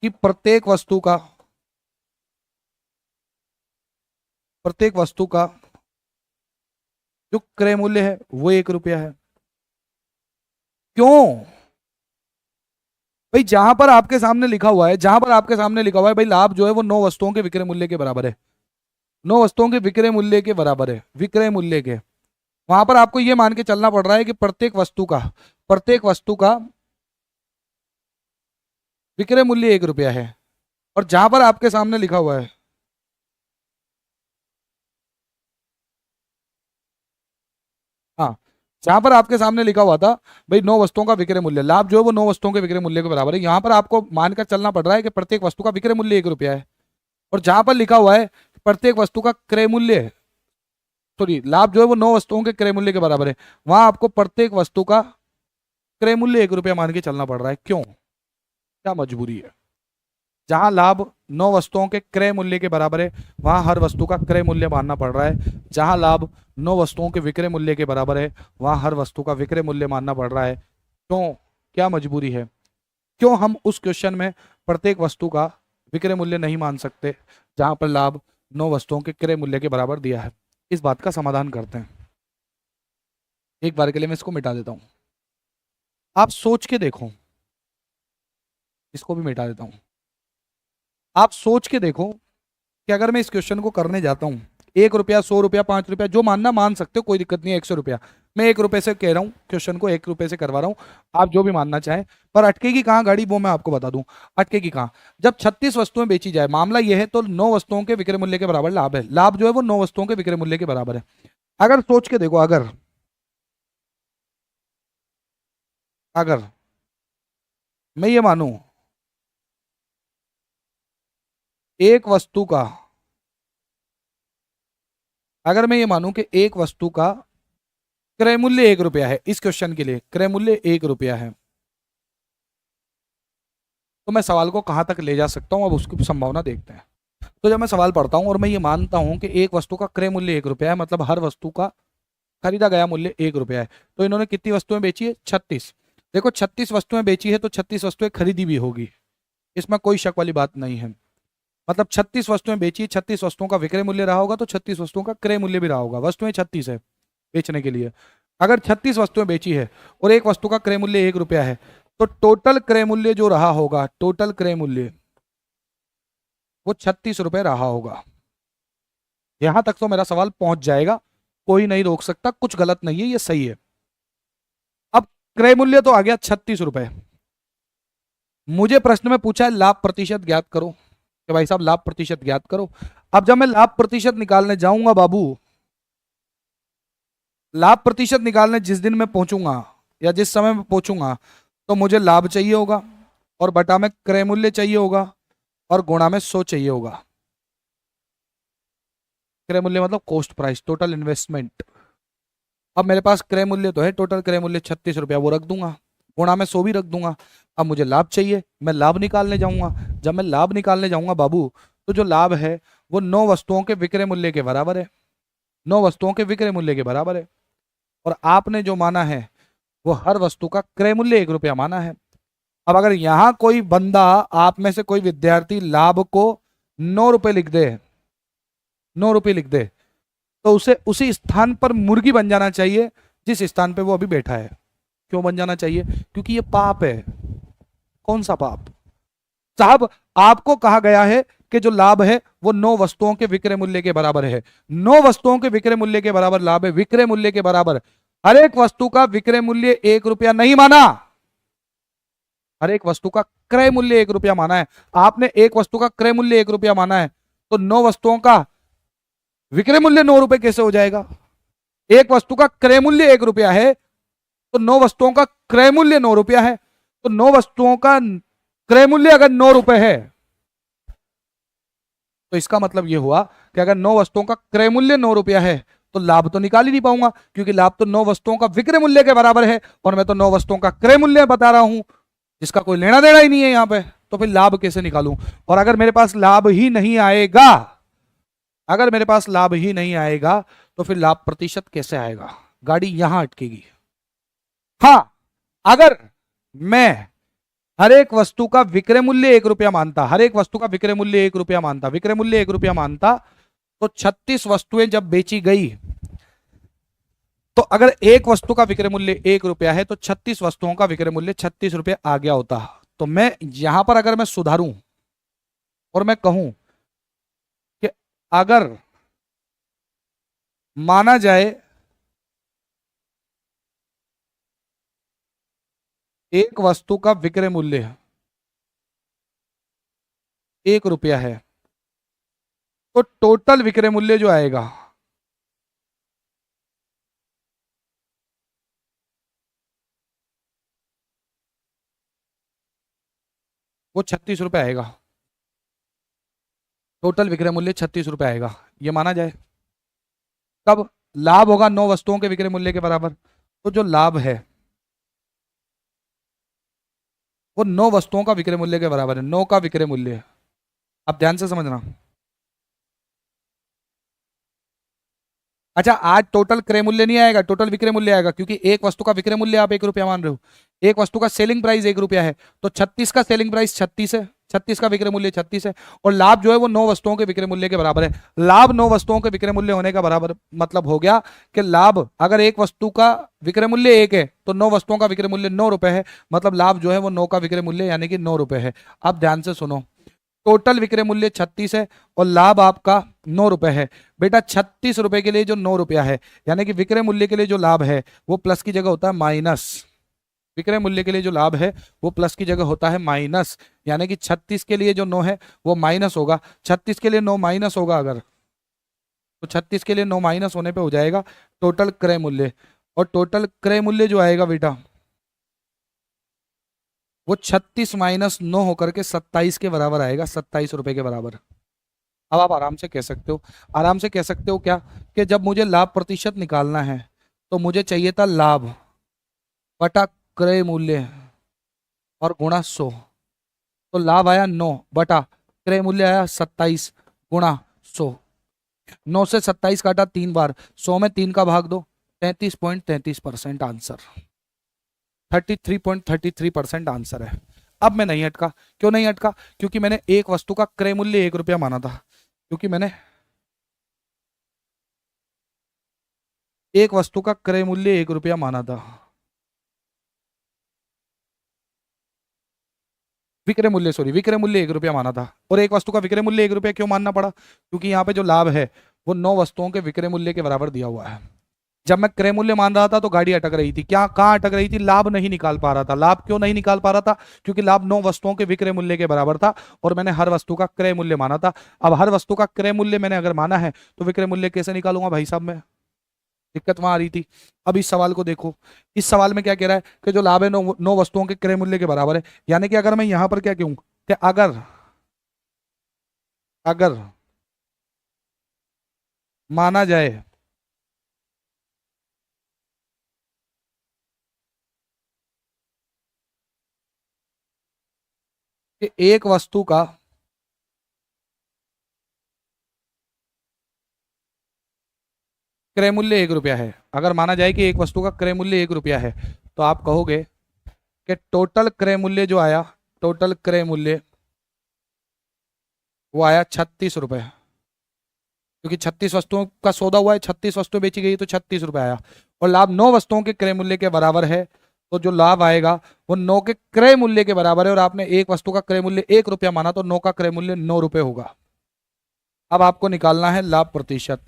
कि प्रत्येक वस्तु का जो क्रय मूल्य है वो 1 रुपया है। क्यों भाई? जहां पर आपके सामने लिखा हुआ है, भाई लाभ जो है वो 9 वस्तुओं के विक्रय मूल्य के बराबर है, 9 वस्तुओं के विक्रय मूल्य के बराबर है, विक्रय मूल्य के, वहां पर आपको यह मान के चलना पड़ रहा है कि प्रत्येक वस्तु का विक्रय मूल्य 1 रुपया है। और जहां पर आपके सामने लिखा हुआ है, हाँ, जहां पर आपके सामने लिखा हुआ था भाई 9 वस्तुओं का विक्रय मूल्य, लाभ जो है वो 9 वस्तुओं के विक्रय मूल्य के बराबर है, यहां पर आपको मानकर चलना पड़ रहा है कि प्रत्येक वस्तु का विक्रय मूल्य 1 रुपया है। और जहां पर लिखा हुआ है प्रत्येक वस्तु का क्रय मूल्य, सॉरी, लाभ जो है वो 9 वस्तुओं के क्रय मूल्य के बराबर है, वहां आपको प्रत्येक वस्तु का क्रय मूल्य 1 रुपया मान के चलना पड़ रहा है। क्यों, क्या मजबूरी है? जहां लाभ 9 वस्तुओं के क्रय मूल्य के बराबर है, वहां हर वस्तु का क्रय मूल्य मानना पड़ रहा है। जहां लाभ 9 वस्तुओं के विक्रय मूल्य के बराबर है, वहां हर वस्तु का विक्रय मूल्य मानना पड़ रहा है। क्यों, क्या मजबूरी है? क्यों हम उस क्वेश्चन में प्रत्येक वस्तु का विक्रय मूल्य नहीं मान सकते जहां पर लाभ 9 वस्तुओं के क्रय मूल्य के बराबर दिया है? इस बात का समाधान करते हैं। एक बार के लिए मैं इसको मिटा देता हूं, आप सोच के देखो, इसको भी मिटा देता हूं। आप सोच के देखो कि अगर मैं इस क्वेश्चन को करने जाता हूं, 1 रुपया, 100 रुपया, 5 रुपया, जो मानना मान सकते हो, कोई दिक्कत नहीं है, 100 रुपया, मैं 1 रुपये से कह रहा हूं, क्वेश्चन को 1 रुपये से करवा रहा हूं, आप जो भी मानना चाहें। पर अटकेगी कहां गाड़ी, वो मैं आपको बता दूं। अटकेगी कहां? जब 36 वस्तुएं बेची जाए, मामला यह है तो 9 वस्तुओं के विक्रय मूल्य के बराबर लाभ है, लाभ जो है वो 9 वस्तुओं के विक्रय मूल्य के बराबर है। अगर सोच के देखो, अगर मैं ये मानूं एक वस्तु का, अगर मैं ये मानूं कि एक वस्तु का क्रय मूल्य 1 रुपया है, इस क्वेश्चन के लिए क्रय मूल्य 1 रुपया है, तो मैं सवाल को कहां तक ले जा सकता हूं, अब उसकी संभावना देखते हैं। तो जब मैं सवाल पढ़ता हूं और मैं ये मानता हूं कि एक वस्तु का क्रय मूल्य 1 रुपया है, मतलब हर वस्तु का खरीदा गया मूल्य 1 रुपया है, तो इन्होंने कितनी वस्तुएं बेची है? 36। देखो 36 वस्तुएं बेची है तो 36 वस्तुएं खरीदी भी होगी, इसमें कोई शक वाली बात नहीं है। मतलब 36 वस्तुएं बेची, 36 वस्तुओं का विक्रय मूल्य रहा होगा, तो 36 वस्तुओं का क्रय मूल्य भी रहा होगा। वस्तुएं 36 है बेचने के लिए, अगर 36 वस्तुएं बेची है और एक वस्तु का क्रय मूल्य 1 रुपया है, तो टोटल क्रय मूल्य जो रहा होगा, टोटल क्रय मूल्य वो 36 रुपए रहा होगा। यहां तक तो मेरा सवाल पहुंच जाएगा, कोई नहीं रोक सकता, कुछ गलत नहीं है, ये सही है। अब क्रय मूल्य तो आ गया 36 रुपए, मुझे प्रश्न में पूछा है लाभ प्रतिशत ज्ञात करो, कि भाई साहब लाभ प्रतिशत ज्ञात करो। अब जब मैं लाभ प्रतिशत निकालने जाऊंगा बाबू, लाभ प्रतिशत निकालने जिस दिन मैं पहुंचूंगा या जिस समय में पहुंचूंगा, तो मुझे लाभ चाहिए होगा और बटा में क्रय मूल्य चाहिए होगा और गुणा में 100 चाहिए होगा। क्रय मूल्य मतलब कॉस्ट प्राइस, टोटल इन्वेस्टमेंट। अब मेरे पास क्रय मूल्य तो है, टोटल क्रय मूल्य 36 रुपया, वो रख दूंगा, गुणा में 100 भी रख दूंगा। अब मुझे लाभ चाहिए, मैं लाभ निकालने जाऊंगा। जब मैं लाभ निकालने जाऊंगा बाबू, तो जो लाभ है वो 9 वस्तुओं के विक्रय मूल्य के बराबर है, 9 वस्तुओं के विक्रय मूल्य के बराबर है। और आपने जो माना है वो हर वस्तु का क्रय मूल्य 1 रुपया माना है। अब अगर यहां कोई बंदा, आप में से कोई विद्यार्थी लाभ को 9 रुपए लिख दे, 9 रुपए लिख दे, तो उसे उसी स्थान पर मुर्गी बन जाना चाहिए जिस स्थान पे वो अभी बैठा है। क्यों बन जाना चाहिए? क्योंकि ये पाप है। कौन सा पाप? साहब आपको कहा गया है कि जो लाभ है वो 9 वस्तुओं के विक्रय मूल्य के बराबर है। 9 वस्तुओं के विक्रय मूल्य के बराबर लाभ है, विक्रय मूल्य के बराबर। हर एक वस्तु का विक्रय मूल्य 1 रुपया नहीं माना, हर एक वस्तु का क्रय मूल्य 1 रुपया माना है। आपने एक वस्तु का क्रय मूल्य 1 रुपया माना है, तो 9 वस्तुओं का विक्रय मूल्य 9 रुपए कैसे हो जाएगा? एक वस्तु का क्रय मूल्य 1 रुपया है, तो 9 वस्तुओं का क्रय मूल्य 9 रुपया है। तो 9 वस्तुओं का क्रय मूल्य अगर 9 रुपए है, तो इसका मतलब यह हुआ कि अगर 9 वस्तुओं का क्रय मूल्य 9 रुपया है, तो लाभ तो निकाल ही नहीं पाऊंगा, क्योंकि लाभ तो 9 वस्तुओं का विक्रय मूल्य के बराबर है, और मैं तो 9 वस्तुओं का क्रय मूल्य बता रहा हूं, जिसका कोई लेना देना ही नहीं है यहां पे। तो फिर लाभ कैसे निकालूं? और अगर मेरे पास लाभ ही नहीं आएगा, अगर मेरे पास लाभ ही नहीं आएगा, तो फिर लाभ प्रतिशत कैसे आएगा? गाड़ी यहां अटकेगी। हाँ, अगर मैं हर एक वस्तु का विक्रय मूल्य 1 रुपया मानता, हर एक वस्तु का विक्रय मूल्य 1 रुपया मानता, विक्रय मूल्य 1 रुपया मानता, तो 36 वस्तुएं जब बेची गई, तो अगर एक वस्तु का विक्रय मूल्य 1 रुपया है, तो 36 वस्तुओं का विक्रय मूल्य 36 रुपये आ गया होता। तो मैं यहां पर अगर मैं सुधारूं और मैं कहूं कि अगर माना जाए एक वस्तु का विक्रय मूल्य 1 रुपया है, तो टोटल विक्रय मूल्य जो आएगा वो 36 रुपये आएगा। टोटल विक्रय मूल्य 36 रुपये आएगा, ये माना जाए। कब? लाभ होगा 9 वस्तुओं के विक्रय मूल्य के बराबर। तो जो लाभ है वो 9 वस्तुओं का विक्रय मूल्य के बराबर है, 9 का विक्रय मूल्य। आप ध्यान से समझना। अच्छा, आज टोटल क्रय मूल्य नहीं आएगा, टोटल विक्रय मूल्य आएगा, क्योंकि एक वस्तु का विक्रय मूल्य आप 1 रुपया मान रहे हो। एक वस्तु का सेलिंग प्राइस 1 रुपया है, तो 36 का सेलिंग प्राइस 36 है, 36 का विक्रय मूल्य 36 है, और लाभ जो है वो 9 वस्तुओं के विक्रय मूल्य के बराबर है। लाभ 9 वस्तुओं के विक्रय मूल्य होने का बराबर मतलब हो गया कि लाभ, अगर एक वस्तु का विक्रय मूल्य 1 है, तो 9 वस्तुओं का विक्रय मूल्य 9 रुपए है, मतलब लाभ जो है वो 9 का विक्रय मूल्य यानी कि 9 रुपए है। अब ध्यान से सुनो, टोटल विक्रय मूल्य 36 है और लाभ आपका 9 रुपए है। बेटा 36 रुपए के लिए जो 9 रुपया है, यानी कि विक्रय मूल्य के लिए जो लाभ है वो प्लस की जगह होता है माइनस। विक्रय मूल्य के लिए जो लाभ है वो प्लस की जगह होता है माइनस, यानी कि 36 के लिए जो 9 है वो माइनस होगा। 36 के लिए 9 माइनस होगा अगर, तो 36 के लिए 9 माइनस होने पे हो जाएगा टोटल क्रय मूल्य। और टोटल क्रय मूल्य जो आएगा बेटा वो 36 माइनस 9 होकर के 27 के बराबर आएगा, 27 रुपए के बराबर। अब आप आराम से कह सकते हो, आराम से कह सकते हो क्या, कि जब मुझे लाभ प्रतिशत निकालना है तो मुझे चाहिए था लाभ बटा क्रय मूल्य और गुणा 100। तो लाभ आया 9 बटा क्रय मूल्य आया 27 गुणा 100। 9 से 27 काटा 3 बार, 100 में 3 का भाग दो, 33.33% आंसर, 33.33% आंसर है। अब मैं नहीं अटका। क्यों नहीं अटका? क्योंकि मैंने एक वस्तु का क्रय मूल्य 1 रुपया माना था, क्योंकि मैंने एक वस्तु का क्रय मूल्य 1 रुपया माना था। विक्रय मूल्य, सॉरी, विक्रय मूल्य 1 रुपया माना था। और एक वस्तु का विक्रय मूल्य 1 रुपया क्यों मानना पड़ा? क्योंकि यहाँ पे जो लाभ है वो 9 वस्तुओं के विक्रय मूल्य के बराबर दिया हुआ है। जब मैं क्रय मूल्य मान रहा था तो गाड़ी अटक रही थी। क्या, कहाँ अटक रही थी? लाभ नहीं निकाल पा रहा था। लाभ क्यों नहीं निकाल पा रहा था? क्योंकि लाभ 9 वस्तुओं के विक्रय मूल्य के बराबर था और मैंने हर वस्तु का क्रय मूल्य माना था। अब हर वस्तु का क्रय मूल्य मैंने अगर माना है तो विक्रय मूल्य कैसे निकालूंगा भाई साहब? मैं दिक्कत वहां आ रही थी। अब इस सवाल को देखो, इस सवाल में क्या कह रहा है कि जो लाभ है 9 वस्तुओं के क्रय मूल्य के बराबर है। यानी कि अगर मैं यहां पर क्या कहूं कि अगर अगर माना जाए कि एक वस्तु का क्रय मूल्य 1 रुपया है, अगर माना जाए कि एक वस्तु का क्रय मूल्य 1 रुपया है, तो आप कहोगे कि टोटल क्रय मूल्य जो आया, टोटल क्रय मूल्य वो आया 36 रुपए, क्योंकि 36 वस्तुओं का सौदा हुआ है, 36 वस्तुएं बेची गई तो 36 रुपए आया। और लाभ 9 वस्तुओं के क्रय मूल्य के बराबर है, तो जो लाभ आएगा वो 9 के क्रय मूल्य के बराबर है, और आपने एक वस्तु का क्रय मूल्य 1 रुपया माना, तो 9 का क्रय मूल्य 9 रुपये होगा। अब आपको निकालना है लाभ प्रतिशत।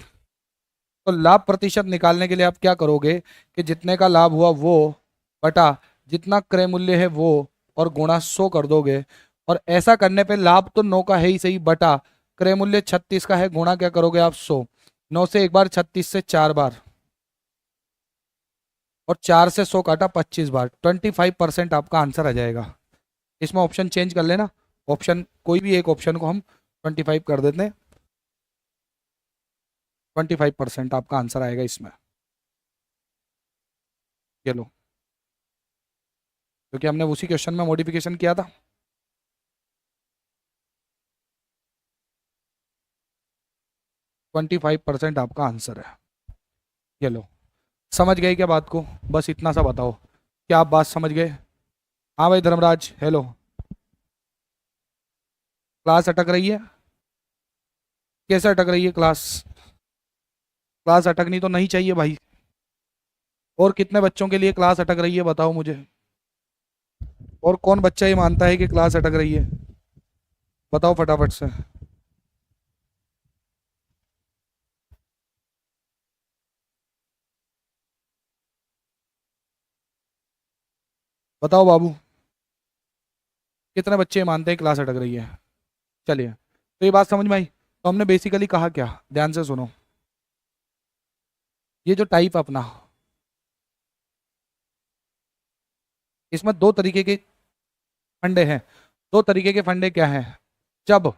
तो लाभ प्रतिशत निकालने के लिए आप क्या करोगे कि जितने का लाभ हुआ वो बटा जितना क्रय मूल्य है वो, और गुणा 100 कर दोगे। और ऐसा करने पे लाभ तो 9 का है ही सही, बटा क्रय मूल्य 36 का है, गुणा क्या करोगे आप 100। 9 से एक बार, 36 से 4 बार, और 4 से 100 काटा 25 बार, 25% आपका आंसर आ जाएगा। इसमें ऑप्शन चेंज कर लेना, ऑप्शन कोई भी एक ऑप्शन को हम 25 कर देते हैं, 25% आपका आंसर आएगा इसमें। ये लो, क्योंकि हमने उसी क्वेश्चन में मॉडिफिकेशन किया था। 25% आपका आंसर है। ये लो, समझ गए क्या बात को? बस इतना सा बताओ, क्या आप बात समझ गए? हाँ भाई धर्मराज, हेलो। क्लास अटक रही है? कैसे अटक रही है क्लास? क्लास अटकनी तो नहीं चाहिए भाई। और कितने बच्चों के लिए क्लास अटक रही है बताओ मुझे। और कौन बच्चा ये मानता है कि क्लास अटक रही है? बताओ फटाफट से। बताओ बाबू, कितने बच्चे मानते हैं क्लास अटक रही है? चलिए, तो ये बात समझ में आई। तो हमने बेसिकली कहा क्या, ध्यान से सुनो। ये जो टाइप अपना, इसमें दो तरीके के फंडे हैं। दो तरीके के फंडे क्या हैं? जब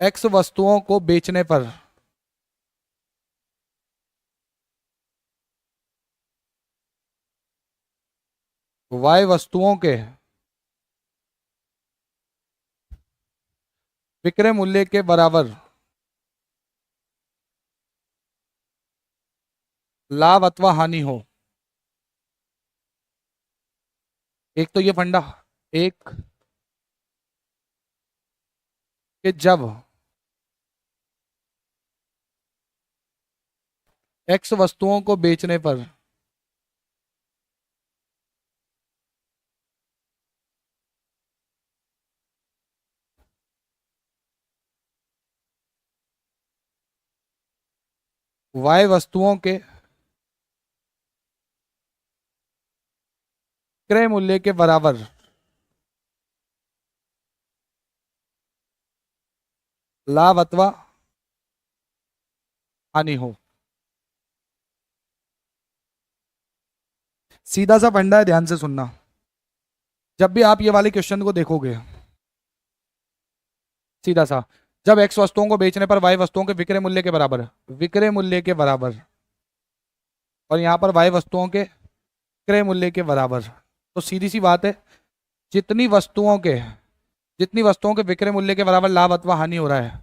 एक्स वस्तुओं को बेचने पर वाई वस्तुओं के विक्रय मूल्य के बराबर लाभ अथवा हानि हो। एक तो ये फंडा, एक कि जब एक्स वस्तुओं को बेचने पर वाई वस्तुओं के क्रय मूल्य के बराबर लाभ अथवा हानि हो। सीधा सा फंडा है, ध्यान से सुनना। जब भी आप ये वाले क्वेश्चन को देखोगे, सीधा सा, जब एक्स वस्तुओं को बेचने पर वाई वस्तुओं के विक्रय मूल्य के बराबर, विक्रय मूल्य के बराबर, और यहां पर वाई वस्तुओं के क्रय मूल्य के बराबर, तो सीधी सी बात है, जितनी वस्तुओं के जितनी वस्तुओं के विक्रय मूल्य के बराबर लाभ अथवा हानि हो रहा है,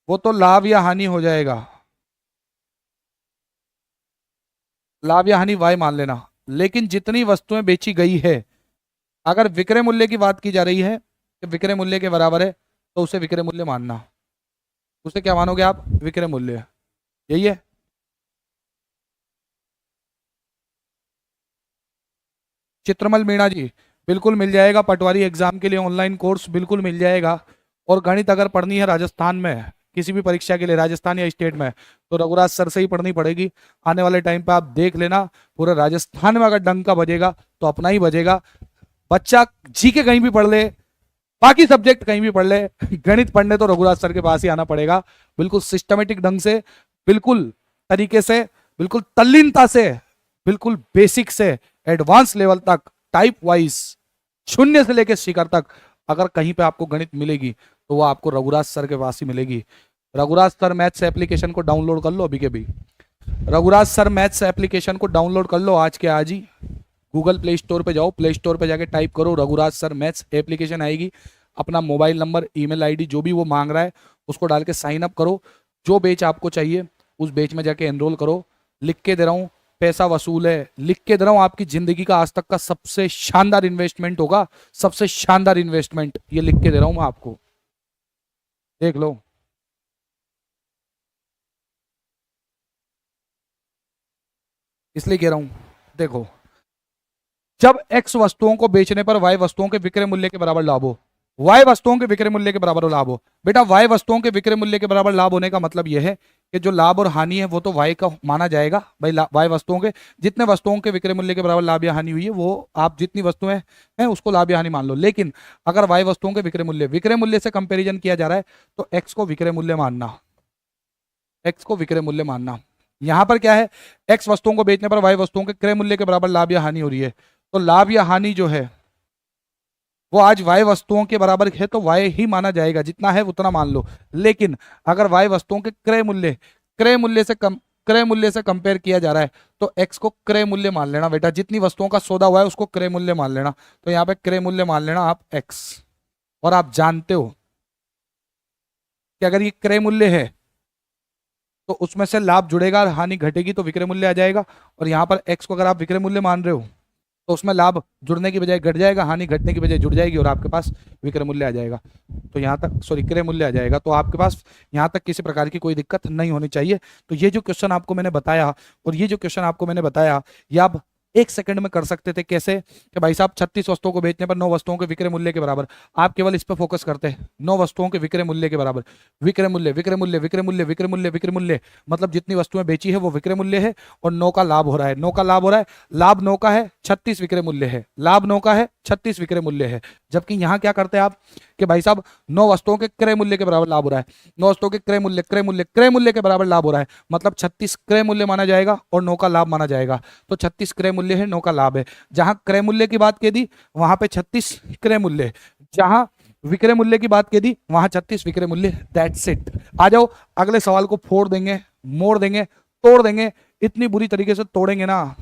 वो तो लाभ या हानि हो जाएगा। लाभ या हानि वाई मान लेना। लेकिन जितनी वस्तुएं बेची गई है, अगर विक्रय मूल्य की बात की जा रही है कि विक्रय मूल्य के बराबर है, तो उसे विक्रय मूल्य मानना। उसे क्या मानोगे आप? विक्रय मूल्य। यही है। चित्रमल मीणा जी, बिल्कुल मिल जाएगा। पटवारी एग्जाम के लिए ऑनलाइन कोर्स बिल्कुल मिल जाएगा। और गणित अगर पढ़नी है राजस्थान में किसी भी परीक्षा के लिए, राजस्थान या स्टेट में, तो रघुराज सर से ही पढ़नी पड़ेगी। आने वाले टाइम पे आप देख लेना, पूरे राजस्थान में अगर डंका बजेगा तो अपना ही बजेगा। बच्चा जी के कहीं भी पढ़ ले, बाकी सब्जेक्ट कहीं भी पढ़ ले, गणित पढ़ने तो रघुराज सर के पास ही आना पड़ेगा। बिल्कुल सिस्टमेटिक ढंग से, बिल्कुल तरीके से, बिल्कुल तल्लीनता से, बिल्कुल बेसिक से एडवांस लेवल तक, टाइप वाइज, शून्य से लेकर शिखर तक अगर कहीं पे आपको गणित मिलेगी तो वो आपको रघुराज सर के पास ही मिलेगी। रघुराज सर मैथ्स एप्लीकेशन को डाउनलोड कर लो अभी के भी। रघुराज सर मैथ्स एप्लीकेशन को डाउनलोड कर लो आज के आज ही। गूगल प्ले स्टोर पे जाओ, प्ले स्टोर पे जाके टाइप करो रघुराज सर मैथ्स, एप्लीकेशन आएगी। अपना मोबाइल नंबर, ईमेल आईडी जो भी वो मांग रहा है उसको डाल के साइन अप करो। जो बैच आपको चाहिए उस बैच में जाके एनरोल करो। लिख के दे रहा हूँ, पैसा वसूल है, लिख के दे रहा हूँ। आपकी जिंदगी का आज तक का सबसे शानदार इन्वेस्टमेंट होगा, सबसे शानदार इन्वेस्टमेंट, ये लिख के दे रहा हूँ मैं आपको, देख लो। इसलिए कह रहा हूं, देखो, जब एक्स वस्तुओं को बेचने पर वाई वस्तुओं के विक्रय मूल्य के बराबर लाभ हो, वाई वस्तुओं के विक्रय मूल्य के बराबर लाभ हो। बेटा वाई वस्तुओं के विक्रय मूल्य के बराबर लाभ होने का मतलब यह है कि जो लाभ और हानि है वो तो वाई का माना जाएगा भाई। वाई वस्तुओं के जितने वस्तुओं के विक्रय मूल्य के बराबर लाभ या हानि हुई है वो आप जितनी वस्तुएं हैं उसको लाभ या हानि मान लो। लेकिन अगर वाई वस्तुओं के विक्रय मूल्य से कंपेरिजन किया जा रहा है तो एक्स को विक्रय मूल्य मानना, एक्स को विक्रय मूल्य मानना। यहां पर क्या है, एक्स वस्तुओं को बेचने पर वाई वस्तुओं के क्रय मूल्य के बराबर लाभ या हानि हो रही है, तो लाभ या हानि जो है वो आज वाई वस्तुओं के बराबर है तो वाई ही माना जाएगा, जितना है उतना मान लो। लेकिन अगर वाई वस्तुओं के क्रय मूल्य से कंपेयर किया जा रहा है तो एक्स को क्रय मूल्य मान लेना बेटा। जितनी वस्तुओं का सौदा हुआ है उसको क्रय मूल्य मान लेना। तो यहाँ पे क्रय मूल्य मान लेना आप एक्स। और आप जानते हो कि अगर ये क्रय मूल्य है तो उसमें से लाभ जुड़ेगा और हानि घटेगी तो विक्रय मूल्य आ जाएगा। और यहाँ पर एक्स को अगर आप विक्रय मूल्य मान रहे हो तो उसमें लाभ जुड़ने की बजाय घट जाएगा, हानि घटने की बजाय जुड़ जाएगी और आपके पास विक्रय मूल्य आ जाएगा। तो यहाँ तक, सॉरी, क्रय मूल्य आ जाएगा। तो आपके पास यहाँ तक किसी प्रकार की कोई दिक्कत नहीं होनी चाहिए। तो ये जो क्वेश्चन आपको मैंने बताया और ये जो क्वेश्चन आपको मैंने बताया ये आप 1 सेकंड में कर सकते थे। कैसे कि भाई साहब 36 वस्तुओं को बेचने पर 9 वस्तुओं के विक्रय मूल्य के बराबर, आप केवल इस पर फोकस करते हैं 9 वस्तुओं के विक्रय मूल्य के बराबर। विक्रय मूल्य विक्रय मूल्य विक्रय मूल्य विक्रय मूल्य विक्रय मूल्य मतलब जितनी वस्तुएं बेची है वो विक्रय मूल्य है और 9 का लाभ हो रहा है। 9 का लाभ हो रहा है, लाभ 9 का है, 36 विक्रय मूल्य है। लाभ 9 का है, 36 विक्रय मूल्य है। जबकि यहाँ क्या करते हैं आप कि भाई साहब 9 वस्तुओं के क्रय मूल्य के बराबर लाभ हो रहा है, 9 वस्तुओं के क्रय मूल्य के बराबर लाभ हो रहा है, मतलब 36 क्रय मूल्य माना जाएगा और 9 का लाभ माना जाएगा। तो 36 क्रय मूल्य है, 9 का लाभ है। जहां क्रय मूल्य की बात कह दी वहां पे 36 क्रय मूल्य है, जहां विक्रय मूल्य की बात कह दी वहां 36 विक्रय मूल्य। That's it. आ जाओ अगले सवाल को फोड़ देंगे, मोड़ देंगे, तोड़ देंगे। इतनी बुरी तरीके से तोड़ेंगे ना,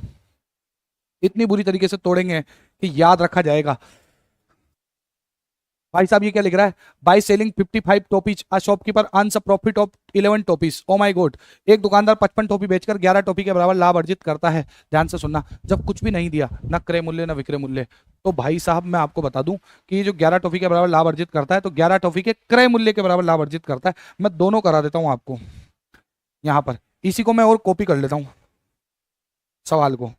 इतनी बुरी तरीके से तोड़ेंगे कि याद रखा जाएगा। भाई साहब ये क्या लिख रहा है, by selling 55 toffees a shopkeeper earns a profit of 11 toffees. Oh my god, एक दुकानदार 55 टॉफी बेचकर 11 टॉफी के बराबर लाभ अर्जित करता है। ध्यान से सुनना, जब कुछ भी नहीं दिया, ना क्रय मूल्य ना विक्रय मूल्य, तो भाई साहब मैं आपको बता दूं कि ये जो 11 टॉफी के बराबर लाभ अर्जित करता है तो 11 टॉफी के क्रय मूल्य के बराबर लाभ अर्जित करता है। मैं दोनों करा देता हूं आपको यहां पर। इसी को मैं और कॉपी कर लेता हूं सवाल को।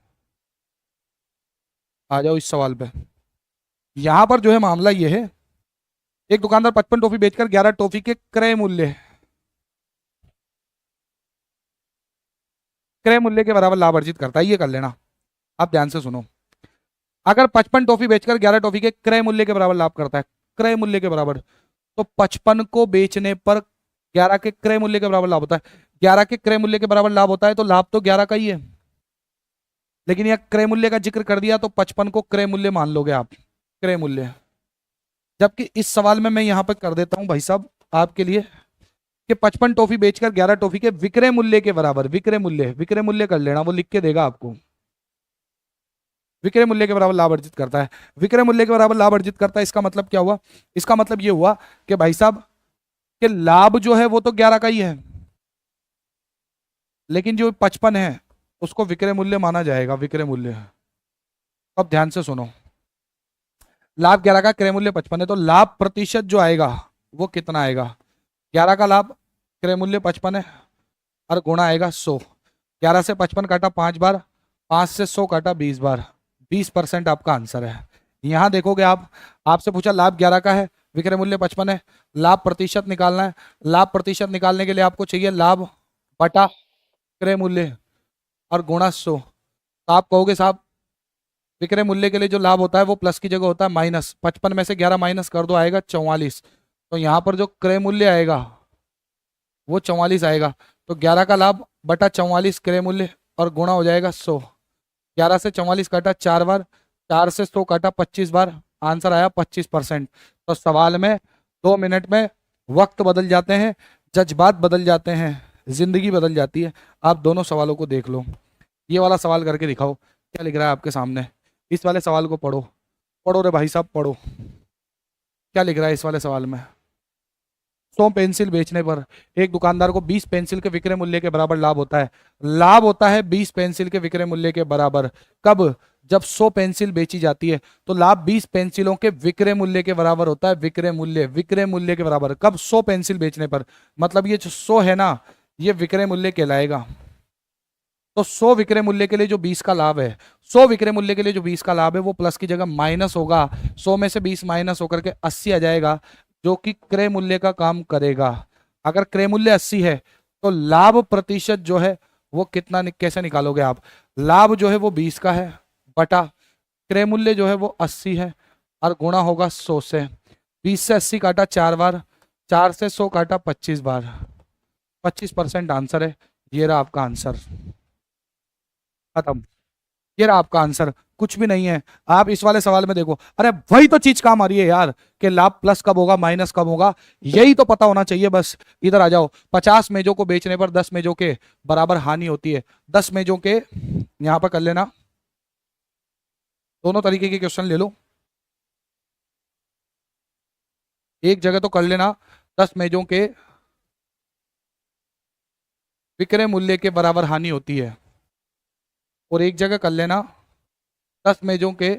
आ जाओ इस सवाल पे। यहां पर जो है मामला ये है, एक दुकानदार 55 टॉफी बेचकर 11 टॉफी के क्रय मूल्य के बराबर लाभ अर्जित करता है। ये कर लेना आप, ध्यान से सुनो। अगर 55 टॉफी बेचकर 11 टॉफी के क्रय मूल्य के बराबर लाभ करता है, क्रय मूल्य के बराबर, तो 55 को बेचने पर 11 के क्रय मूल्य के बराबर लाभ होता है। 11 के क्रय मूल्य के बराबर लाभ होता है तो लाभ तो 11 का ही है, लेकिन यह क्रय मूल्य का जिक्र कर दिया तो 55 को क्रय मूल्य मान लोगे आप, क्रय मूल्य। जबकि इस सवाल में मैं यहां पर कर देता हूं भाई साहब आपके लिए कि 55 टॉफी बेचकर 11 टॉफी के विक्रय मूल्य के बराबर, विक्रय मूल्य कर लेना, वो लिख के देगा आपको। विक्रय मूल्य के बराबर लाभ अर्जित करता है, विक्रय मूल्य के बराबर लाभ अर्जित करता है। इसका मतलब क्या हुआ, इसका मतलब ये हुआ कि भाई साहब कि लाभ जो है वो तो 11 का ही है, लेकिन जो 55 है उसको विक्रय मूल्य माना जाएगा, विक्रय मूल्य। अब ध्यान से सुनो, लाभ 11 का, क्रय मूल्य 55 है, तो लाभ प्रतिशत जो आएगा वो कितना आएगा। 11 का लाभ, क्रय मूल्य 55 है और गुणा आएगा 100। 11 से 55 काटा 5 बार, 5 से 100 काटा 20 बार, 20% आपका आंसर है। यहां देखोगे आप, आपसे पूछा लाभ 11 का है, विक्रय मूल्य 55 है, लाभ प्रतिशत निकालना है। लाभ प्रतिशत निकालने के लिए आपको चाहिए लाभ बटा क्रय मूल्य और गुणा 100। तो आप कहोगे साहब विक्रय मूल्य के लिए जो लाभ होता है वो प्लस की जगह होता है माइनस, 55 में से 11 माइनस कर दो, आएगा 44। तो यहाँ पर जो क्रय मूल्य आएगा वो 44 आएगा। तो 11 का लाभ बटा 44 क्रय मूल्य और गुणा हो जाएगा 100। 11 से 44 काटा 4 बार, 4 से 100 काटा 25 बार, आंसर आया 25%। तो सवाल में 2 मिनट में वक्त बदल जाते हैं, जज्बात बदल जाते हैं, जिंदगी बदल जाती है। आप दोनों सवालों को देख लो। ये वाला सवाल करके दिखाओ क्या लिख रहा है आपके सामने। इस वाले सवाल को पढ़ो, पढ़ो रे भाई साहब पढ़ो, क्या लिख रहा है इस वाले सवाल में। 100 पेंसिल बेचने पर एक दुकानदार को 20 पेंसिल के विक्रय मूल्य के बराबर लाभ होता है। लाभ होता है 20 पेंसिल के विक्रय मूल्य के बराबर कब, जब 100 पेंसिल बेची जाती है। तो लाभ 20 पेंसिलों के विक्रय मूल्य के बराबर होता है, विक्रय मूल्य के बराबर कब, 100 पेंसिल बेचने पर। मतलब ये जो 100 है ना, ये विक्रय मूल्य कहलाएगा। तो 100 विक्रय मूल्य के लिए जो 20 का लाभ है, 100 विक्रय मूल्य के लिए जो 20 का लाभ है वो प्लस की जगह माइनस होगा। 100 में से 20 माइनस होकर के 80 आ जाएगा, जो कि क्रय मूल्य का काम करेगा। अगर क्रय मूल्य 80 है तो लाभ प्रतिशत जो है वो कितना कैसे निकालोगे आप? लाभ जो है वो 20 का है बटा क्रय मूल्य जो है वो 80 है और गुणा होगा 100 से। 20 से 80 काटा 4 बार, 4 से 100 काटा 25 बार, 25% आंसर है। ये रहा आपका आंसर, खत्म। ये रहा आपका आंसर, कुछ भी नहीं है। आप इस वाले सवाल में देखो, अरे वही तो चीज काम आ रही है यार कि लाभ प्लस कब होगा माइनस कब होगा, यही तो पता होना चाहिए बस। इधर आ जाओ, 50 मेजों को बेचने पर 10 मेजों के बराबर हानि होती है। 10 मेजों के यहां पर कर लेना, दोनों तरीके के क्वेश्चन ले लो, एक जगह तो कर लेना। 10 मेजों के विक्रय मूल्य के बराबर हानि होती है, और एक जगह कर लेना 10 मेजों के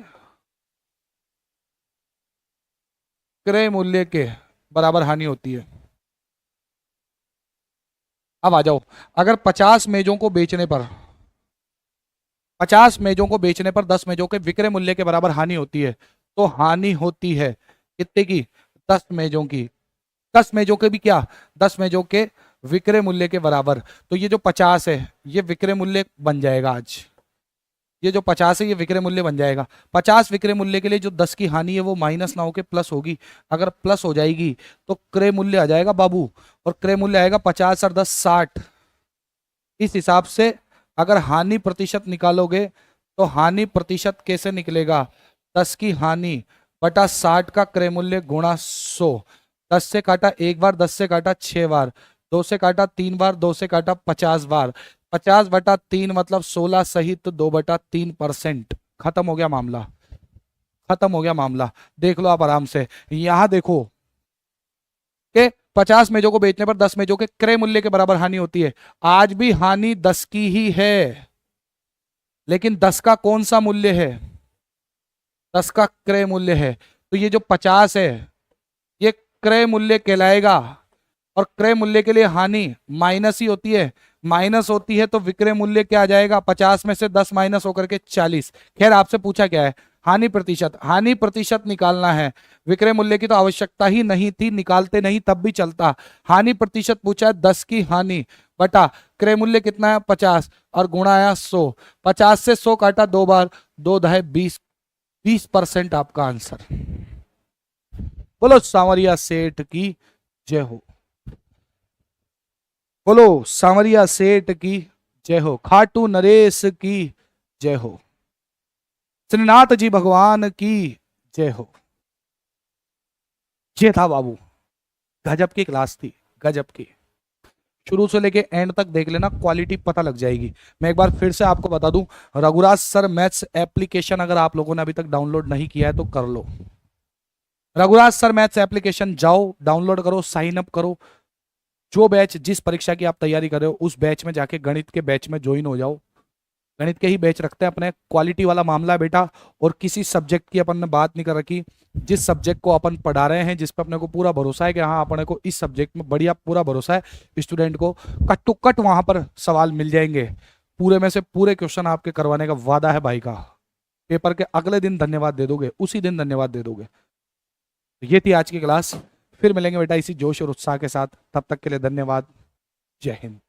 क्रय मूल्य के बराबर हानि होती है। अब आ जाओ, अगर 50 मेजों को बेचने पर 50 मेजों को बेचने पर 10 मेजों के विक्रय मूल्य के बराबर हानि होती है, तो हानि होती है कितने की? 10 मेजों की। 10 मेजों के भी क्या? 10 मेजों के विक्रय मूल्य के बराबर। तो ये जो 50 है ये विक्रय मूल्य बन जाएगा आज, ये जो 50 है ये विक्रय मूल्य बन जाएगा। 50 विक्रय मूल्य के लिए जो 10 की हानि है वो माइनस ना होकर प्लस होगी। अगर प्लस हो जाएगी तो क्रय मूल्य आ जाएगा बाबू, और क्रय मूल्य आएगा 50 और 10 60। इस हिसाब से अगर हानि प्रतिशत निकालोगे तो हानि प्रतिशत कैसे निकलेगा? 10 की हानि बटा 60 का क्रय मूल्य गुणा 100। 10 से काटा एक बार, 10 से काटा 6 बार, 2 से काटा 3 बार, 2 से काटा 50 बार, 50 बटा 3 मतलब 16 सहित 2 बटा 3%। खत्म हो गया मामला, खत्म हो गया मामला। देख लो आप आराम से, यहां देखो कि 50 मेजों को बेचने पर 10 मेजों के क्रय मूल्य के बराबर हानि होती है। आज भी हानि 10 की ही है, लेकिन 10 का कौन सा मूल्य है? 10 का क्रय मूल्य है। तो ये जो 50 है ये क्रय मूल्य कहलाएगा, और क्रय मूल्य के लिए हानि माइनस ही होती है। माइनस होती है तो विक्रय मूल्य क्या आ जाएगा? 50 में से 10 माइनस होकर के 40। खैर आपसे पूछा क्या है? हानि प्रतिशत। हानि प्रतिशत निकालना है, विक्रय मूल्य की तो आवश्यकता ही नहीं थी, निकालते नहीं तब भी चलता। हानि प्रतिशत पूछा है, 10 की हानि बटा क्रय मूल्य कितना है 50 और गुणा आया 100। 50 से 100 काटा 2 बार, 2 दहे 20, 20% आपका आंसर। बोलो सांवरिया सेठ की जय हो, बोलो सांवरिया सेठ की जय हो, खाटू नरेश की जय हो, श्रीनाथ जी भगवान की जय हो। ये था बाबू, गजब की क्लास थी, गजब की। शुरू से लेके एंड तक देख लेना, क्वालिटी पता लग जाएगी। मैं एक बार फिर से आपको बता दूं, रघुराज सर मैथ्स एप्लीकेशन अगर आप लोगों ने अभी तक डाउनलोड नहीं किया है तो कर लो। रघुराज सर मैथ्स एप्लीकेशन जाओ, डाउनलोड करो, साइन अप करो। जो बैच, जिस परीक्षा की आप तैयारी कर रहे हो उस बैच में जाके गणित के बैच में ज्वाइन हो जाओ। गणित के ही बैच रखते हैं अपने, क्वालिटी वाला मामला है बेटा। और किसी सब्जेक्ट की अपन ने बात नहीं कर रखी, जिस सब्जेक्ट को अपन पढ़ा रहे हैं, जिस पर अपने को पूरा भरोसा है कि हाँ अपने को इस सब्जेक्ट में बढ़िया पूरा भरोसा है, स्टूडेंट को कट टू कट वहां पर सवाल मिल जाएंगे। पूरे में से पूरे क्वेश्चन आपके करवाने का वादा है भाई का। पेपर के अगले दिन धन्यवाद दे दोगे, उसी दिन धन्यवाद दे दोगे। ये थी आज की क्लास, फिर मिलेंगे बेटा इसी जोश और उत्साह के साथ। तब तक के लिए धन्यवाद, जय हिंद।